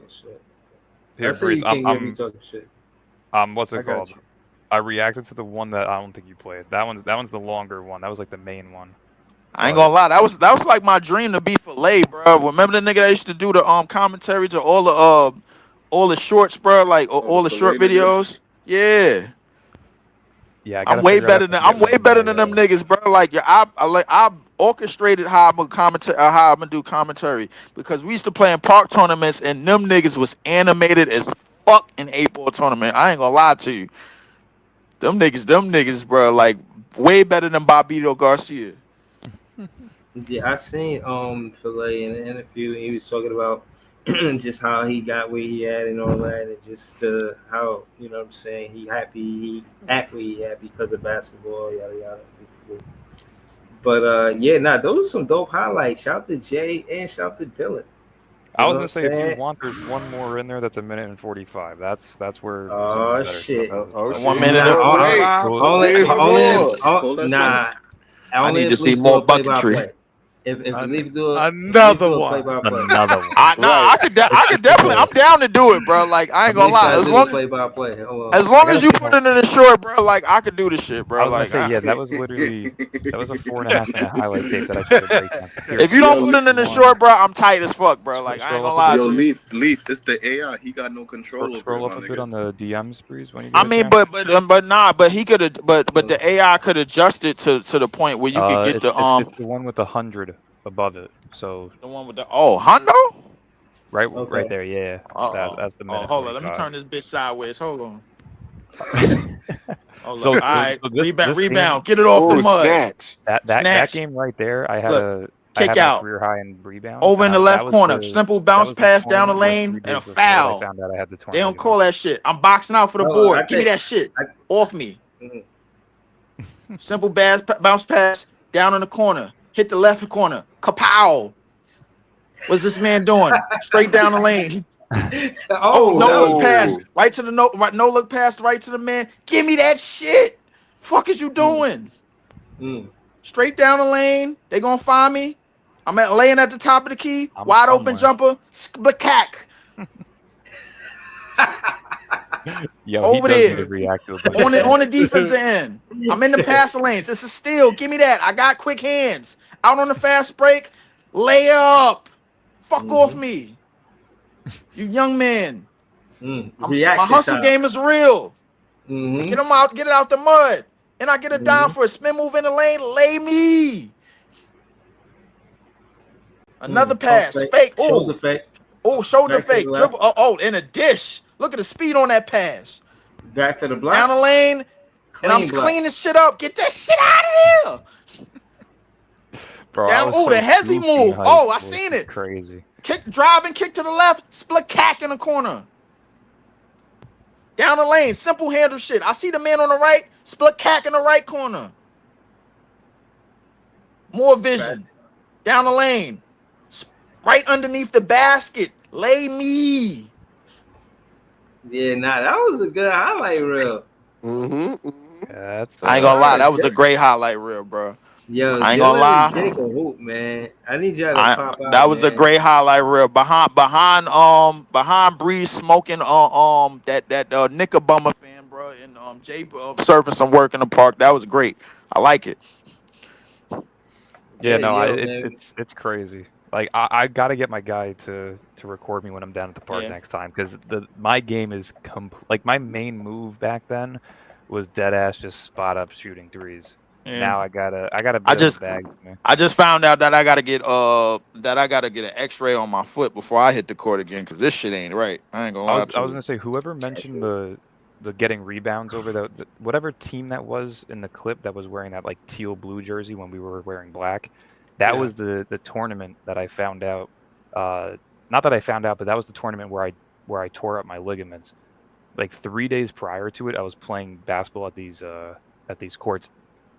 talking shit. Here, I say Breeze, you can't hear me talking shit. What's I it got called? you. I reacted to the one that I don't think you played. That one's the longer one. That was like the main one. I ain't gonna lie, that was like my dream to be Filet, bro. Remember the nigga that used to do the commentary to all the shorts, bro, like Oh, the all the Filet short nigga. videos. Yeah. Yeah, I I'm gotta way figure out better if I than can get one of them my. niggas, bro. Like yeah, I orchestrated how I'm gonna do commentary because we used to play in park tournaments and them niggas was animated as fuck in 8-ball tournament. I ain't gonna lie to you. Them niggas, bro, like way better than Bobito Garcia. Yeah, I seen Filet in the interview. He was talking about just how he got where he at and all that, and just how what I'm saying he at where he at because of basketball, yada yada. But yeah, those are some dope highlights. Shout out to Jay and shout out to Dylan. I You know was what gonna I'm say if you saying? want, there's one more in there that's 1:45. That's where some of Oh the better shit! stuff is. Oh But shit! 1 He minute and wrote. Wait, 45. Only, wait for more. nah. I Only need to if see Leaf do more a play by bucketry. play. If Leaf do Another a play one. by play. Another one. I could definitely. I'm down to do it, bro. Like I ain't If gonna Leaf lie. gotta do a play by play. Hold on. As I long gotta as you see put more. it in the short, bro. Like I could do this shit, I bro. was gonna Like say, yeah, that was a 4.5-minute highlight tape that I tried to break down. if you don't put it in the short, bro, I'm tight as fuck, bro. Like I ain't Scroll gonna up a lie bit. Yo, to you. Leaf, it's the AI. He got no control over it, Scroll my up a bit nigga. on the DMs, Breeze, when you I get a mean, chance. but the AI could adjust it to the point where you could get It's the it's the one with 100 above it. So the one with the Hondo. right there, yeah. That's the minute Hold on. Let me 45. turn this bitch sideways. Hold on. Hold on. So All right, this game, rebound. Get it off the Oh, mud. snatch! that game right there, I Look, had kick my out career high in rebounds, over in and the that left was corner. the Simple bounce pass down the tournament where lane 3 and a days before I foul. found out I had the They tournament don't call event. that shit. I'm boxing out for the No, board. I Give me think that shit off me. Simple bounce pass down in the corner. Hit the left corner. Kapow. What's this man doing? Straight down the lane. Oh, no that was look pass. good. Right to the no look pass right to the man. Give me that shit. Fuck is you doing? Straight down the lane. They gonna find me. I'm laying at the top of the key. I'm Wide open somewhere. jumper. Splakack. Yo, he Over does need to there. react to a bunch of On shit. the defensive end. I'm in the pass lanes. It's a steal. Give me that. I got quick hands. Out on the fast break. Lay up. Fuck off me. You young man. My Reaction hustle time. game is real. Get him out, get it out the mud. And I get it down for a spin move in the lane. Lay me. Another pass. Fake. Fake. Shoulder Oh. fake. Oh, shoulder Back to the fake. left. Dribble. Oh, and a dish. Look at the speed on that pass. Back to the block. Down the lane. And I'm Clean block. cleaning shit up. Get that shit out of here. Bro, I Down. was Oh, so the hezzy goofy in move. high Oh, I school. seen It's it. crazy. Kick, driving, kick to the left. Split cack in the corner. Down the lane. Simple handle shit. I see the man on the right. Split cack in the right corner. More vision. Down the lane. Right underneath the basket. Lay me. Yeah, that was a good highlight reel. That's I ain't gonna lie. That was a great highlight reel, bro. Yo, I ain't gonna Dylan and lie. Jake can hoop, man. I need y'all to pop out. That was a man. great highlight reel behind Breeze smoking that Knickerbummer fan, bro, and Jay serving some work in the park. That was great. I like it. Yeah, no, man. it's crazy. Like I gotta get my guy to record me when I'm down at the park next time because my game is like my main move back then was dead ass just spot up shooting threes. Yeah. Now I gotta be able to bag me. I just found out that I gotta get an X-ray on my foot before I hit the court again because this shit ain't right. I ain't gonna lie to I was you. gonna say whoever mentioned the getting rebounds over the whatever team that was in the clip that was wearing that like teal blue jersey when we were wearing black. That was the tournament that I found out. Not that I found out, but that was the tournament where I tore up my ligaments. Like 3 days prior to it, I was playing basketball at these courts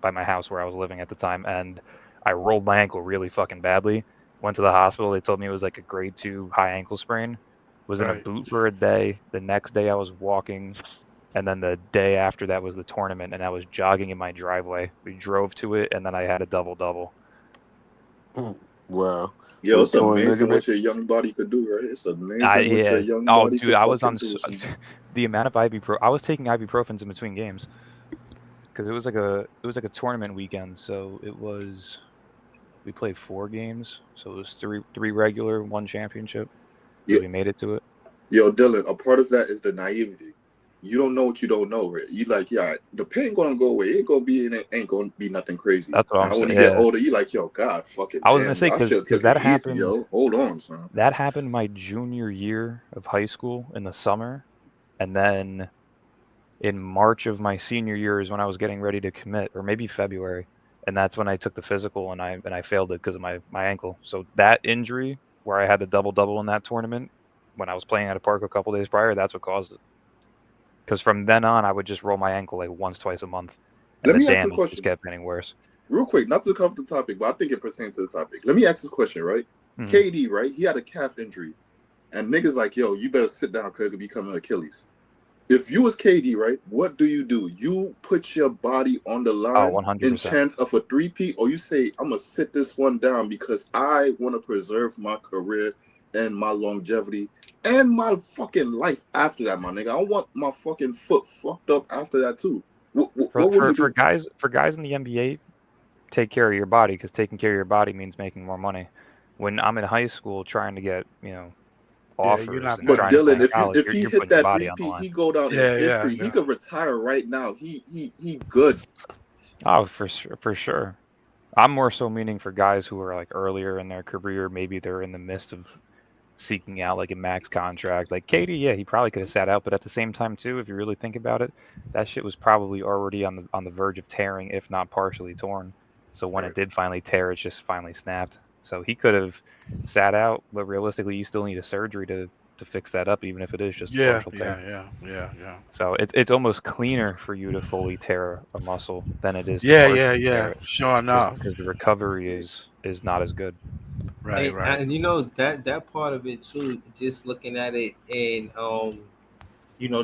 by my house where I was living at the time, and I rolled my ankle really fucking badly. Went to the hospital. They told me it was like a grade 2 high ankle sprain. Was in a boot for a day. The next day I was walking, and then the day after that was the tournament, and I was jogging in my driveway. We drove to it, and then I had a double-double. Wow. Yo, With it's torn amazing what your ligaments. young body could do, right? It's amazing what your Yeah. young Oh, body dude, could I was fucking on do. the amount of ibuprofen. I was taking ibuprofens in between games because it was like a tournament weekend. So we played 4 games. So it was three regular, 1 championship. Yeah. We made it to it. Yo, Dylan, a part of that is the naivety. you don't know what you don't know. Right? You like, yeah, the pain gonna go away. It ain't gonna be nothing crazy. That's what I'm Now when saying. you get Yeah. older, you like, yo, God, fucking I was gonna damn, say yo, I should have because took that it easy, happened. yo. Hold on, son. That happened my junior year of high school in the summer, and then in March of my senior year is when I was getting ready to commit, or maybe February, and that's when I took the physical and I failed it because of my ankle. So that injury where I had the double in that tournament when I was playing at a park a couple days prior, that's what caused it. Because from then on, I would just roll my ankle like once, twice a month, and Let the me ask this damage just question kept getting worse. real quick, not to cover the topic, but I think it pertains to the topic. Let me ask this question, right? Mhm. KD, right? He had a calf injury, and niggas like, yo, you better sit down because it could become an Achilles. If you was KD, right, what do? You put your body on the Oh, line in 100%. chance of a three-peat, or you say, I'm gonna sit this one down because I want to preserve my career and my longevity and my fucking life after that, my nigga. I want my fucking foot fucked up after that too. What would you For do? guys in the NBA, take care of your body because taking care of your body means making more money. When I'm in high school trying to get Yeah, you're offers not and But putting. trying to play Dylan, in college, if he you're hit putting your that body on the three-peat, line. he go down in Yeah, history. He yeah. could retire right now. He good. Oh, for sure. I'm more so meaning for guys who are like earlier in their career, maybe they're in the midst of seeking out like a max contract. Like Katie, yeah, he probably could have sat out, but at the same time too, if you really think about it, that shit was probably already on the verge of tearing, if not partially torn. So when it Right. did finally tear, it just finally snapped. So he could have sat out, but realistically, you still need a surgery to fix that up, even if it is just a Yeah, partial tear. yeah. So it's almost cleaner for you to fully tear a muscle than it is to Yeah, yeah, partially tear yeah. it, Sure enough. because the recovery is not as good. Right, right. And you know that part of it too, just looking at it, and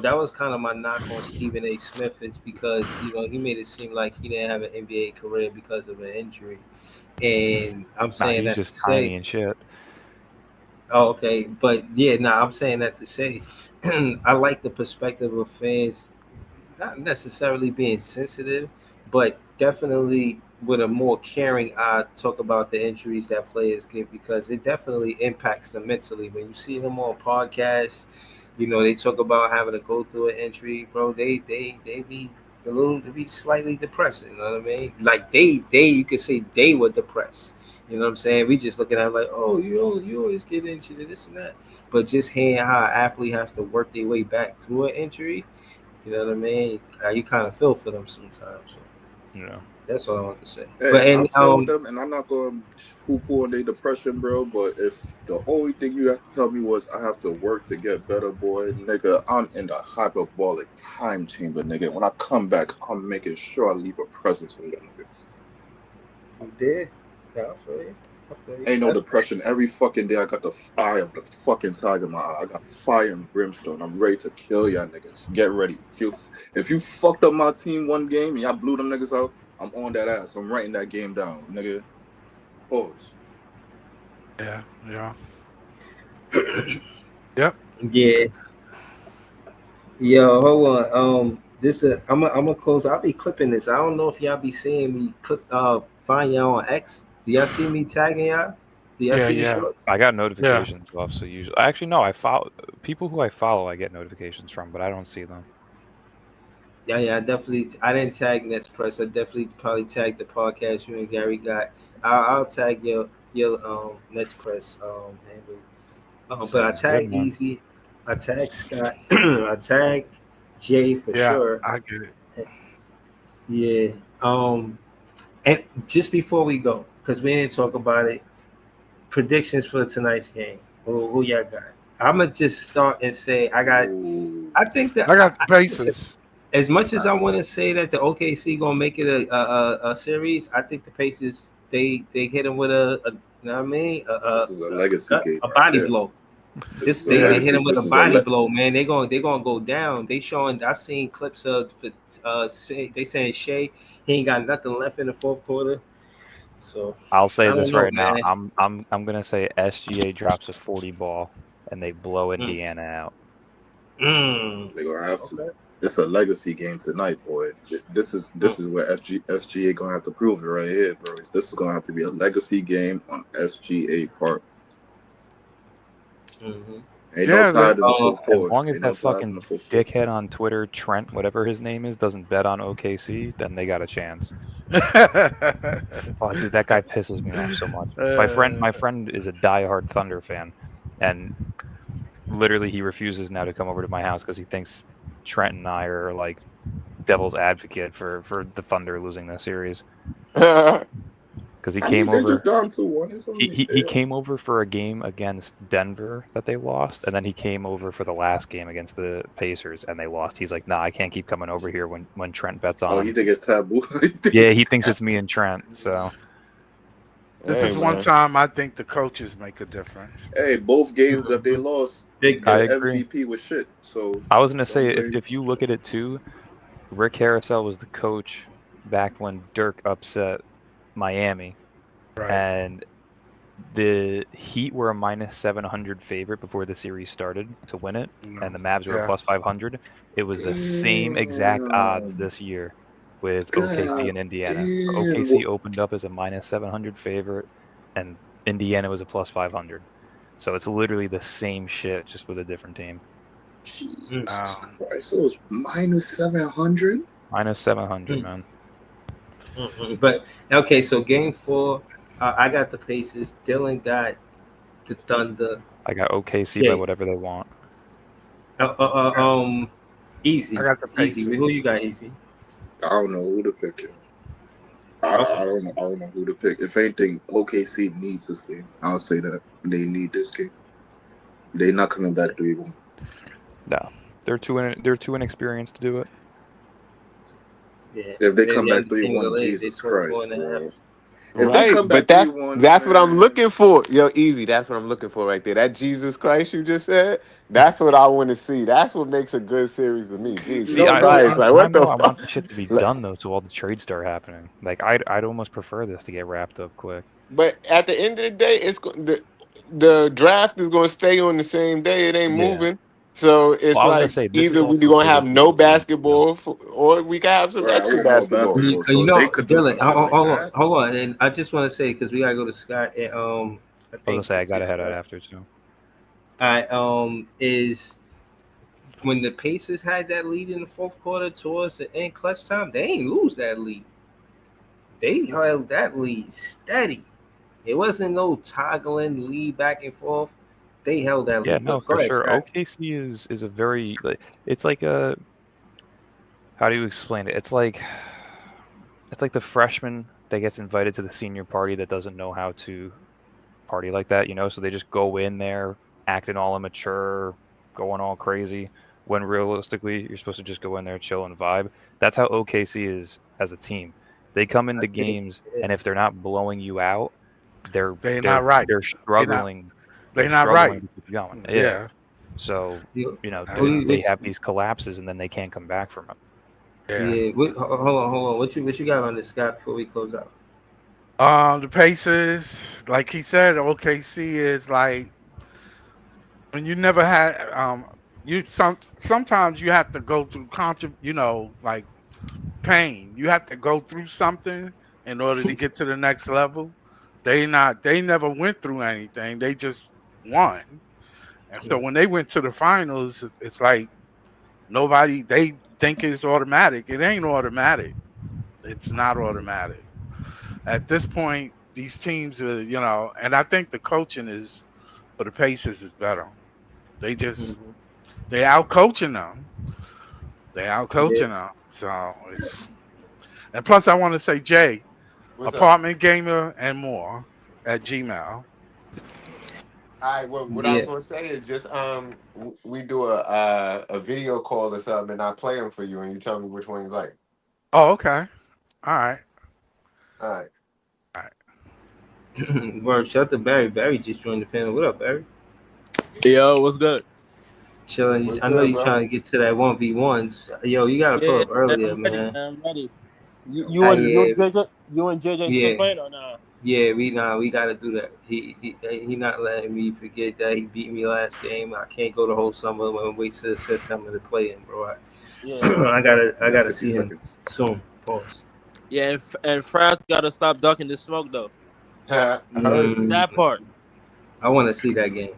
that was kind of my knock on Stephen A. Smith, is because he made it seem like he didn't have an NBA career because of an injury, and I'm Nah, saying he's that to just say, tiny and shit. oh, okay, but yeah, I'm saying that to say, I like the perspective of fans not necessarily being sensitive, but definitely with a more caring eye talk about the injuries that players get, because it definitely impacts them mentally. When you see them on podcasts, they talk about having to go through an injury, bro. They be they be slightly depressed. You know what I mean? Like they you could say they were depressed. You know what I'm saying? We just looking at it like, oh, you always get injured and this and that. But just hearing how an athlete has to work their way back through an injury, you know what I mean? You kind of feel for them sometimes. So Yeah. that's all I want to say. Hey, But I and feel them, and I'm not going to poo-poo on their depression, bro. But if the only thing you have to tell me was I have to work to get better, boy, nigga, I'm in the hyperbolic time chamber, nigga. When I come back, I'm making sure I leave a presence on them niggas. you did. Yeah, I feel you. I feel you. Ain't no That's depression. Every fucking day, I got the eye of the fucking tiger in my eye. I got fire and brimstone. I'm ready to kill y'all niggas. Get ready. If you fucked up my team one game and y'all blew them niggas out, I'm on that ass. I'm writing that game down, nigga. Pause. Yeah, yeah. Yep. yeah. Yo, hold on. This I'm gonna close. I'll be clipping this. I don't know if y'all be seeing me clip. Find y'all on X. Do y'all see me tagging y'all? Do y'all Yeah, see the yeah. shorts? I got Yeah. notifications off, so usually actually no, I follow people who I follow. I get notifications from, but I don't see them. Yeah. I didn't tag Nets Press. I definitely probably tagged the podcast you and Gary got. I'll tag your Nets Press handle. But I Sounds good, tag man. Easy. I tag Scott. I tag Jay for Yeah, sure. I get it. Yeah. And just before we go, because we didn't talk about it, predictions for tonight's game. Who y'all got? I'm gonna just start and say I got. Ooh. I think that I got the listen, Pacers. as much as I want to say that the OKC gonna make it a series, I think the Pacers they hit them with you know what I mean, This is a legacy game a right body here. blow. This is a They hit legacy. him with This a is a body blow, man. They gonna go down. They showing. I seen clips of they saying Shea he ain't got nothing left in the fourth quarter. So I'll I say don't this know, right now. man. I'm gonna say SGA drops a 40 ball and they blow Mm. Indiana out. They're gonna have to. Okay. It's a legacy game tonight, boy. This is where SGA gonna have to prove it right here, bro. This is gonna have to be a legacy game on SGA part. Mm-hmm. Ain't no Yeah, tide in the fourth As quarter. long as Ain't no that tide in the fucking fourth quarter. dickhead on Twitter, Trent, whatever his name is, doesn't bet on OKC, then they got a chance. Oh, dude, that guy pisses me off so much. My friend is a diehard Thunder fan, and literally he refuses now to come over to my house because he thinks Trent and I are like devil's advocate for the Thunder losing this series. Because he came They over. just gone 2-1. It's only He fair. came over for a game against Denver that they lost, and then he came over for the last game against the Pacers and they lost. He's like, nah, I can't keep coming over here when Trent bets on Oh, him. you think it's taboo? Yeah, he thinks it's me and Trent. So this is one time I think the coaches make a difference. Hey, both games that they lost, I the agree. MVP was shit. So I was gonna don't say blame. if you look at it too, Rick Carousel was the coach back when Dirk upset Miami, Right. and the Heat were a minus 700 favorite before the series started to win it, and the Mavs were a Yeah. plus 500. It was the same exact odds this year with OKC and Indiana. So OKC opened up as a minus 700 favorite, and Indiana was a plus 500. So it's literally the same shit, just with a different team. Jesus Christ, it was minus 700. Minus 700, man. But okay, so game 4, I got the Pacers. Dylan got the Thunder. I got OKC by whatever they want. Easy. I got the Easy. Pacers. Who you got, Easy? I don't know who to pick. I don't know who to pick. If anything, OKC needs this game. I'll say that they need this game. They're not coming back 3-1. No, they're too inexperienced to do it. Yeah. If they come back understand 3-1, the legs, Jesus they 24 Christ, and a half. bro. If Right, they come but back 3-1, that's what I'm looking for. Yo, Easy, that's what I'm looking for right there. That Jesus Christ you just said, that's what I want to see. That's what makes a good series to me. Jesus See, Christ, like what the I fuck? want the shit to be done though, so all the trades start happening. Like I'd almost prefer this to get wrapped up quick. But at the end of the day, the draft is going to stay on the same day. It ain't moving. So it's Well, I was gonna like say this is either we're also going to good have if no people want to. basketball, or we can have some Right, I extra want more basketball. basketball. So You know, they could do Dylan, some shit like that. hold on, and I just want to say because we gotta go to Scott. And, I I was think gonna say I it's gotta just head out Scott. after too. Is when the Pacers had that lead in the fourth quarter towards the end clutch time, they ain't lose that lead. They held that lead steady. It wasn't no toggling lead back and forth. They held that Yeah, lead. no, But go for ahead, sure. Scott. OKC is a very it's like a how do you explain it? It's like the freshman that gets invited to the senior party that doesn't know how to party like that, so they just go in there acting all immature, going all crazy, when realistically you're supposed to just go in there, chill and vibe. That's how OKC is as a team. They come into games, and if they're not blowing you out, they're not right. They're struggling. They're not right. To keep going. Yeah. So Which- they have these collapses, and then they can't come back from it. Yeah. Hold on. What you got on this, Scott? Before we close out. The Pacers, like he said, OKC is like when you never had sometimes you have to go through like pain. You have to go through something in order to get to the next level. They never went through anything. They just won. And so when they went to the finals, it's like they think it's automatic. It ain't automatic. It's not automatic. At this point, these teams are, and I think the coaching is for the Pacers is better. They just they out coaching them. So it's and plus I want to say Jay, What's up? apartment gamer and more at Gmail. All right. Well, what I was going to say is just we do a video call or something, and I play them for you, and you tell me which one you like. Oh, okay. All right. Word, shout out to Barry. Barry just joined the panel. What up, Barry? Yo, what's good? Chilling. I know you're trying to get to that 1v1s. Yo, you gotta pull up earlier, I'm ready, man. I'm ready. You and JJ still playing or nah? Yeah, we gotta do that. He not letting me forget that he beat me last game. I can't go the whole summer and wait to set something to play in, bro. I gotta see him soon. Pause. Yeah, and France gotta stop ducking the smoke though. That part. I want to see that game.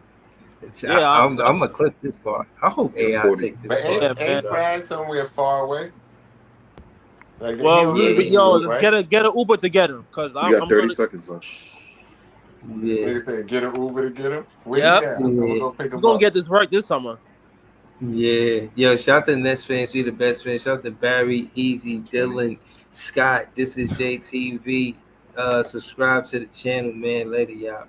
Yeah, I'm gonna clip this part. I hope AI 40. take this But part. ain't Fred somewhere far away? Like he well, don't live in New yo, York, let's right? get an Uber to get him, cause You got I'm 30 gonna. seconds left. Yeah. Nigga said get an Uber to get him. Where he Yep, at? I'm gonna go pick we him gonna up. get this right this summer. Yeah. Yo, shout out to the Nets fans. We the best fans. Shout out to Barry, Easy, Dylan, Scott. This is JTV. Subscribe to the channel, man. Later, y'all.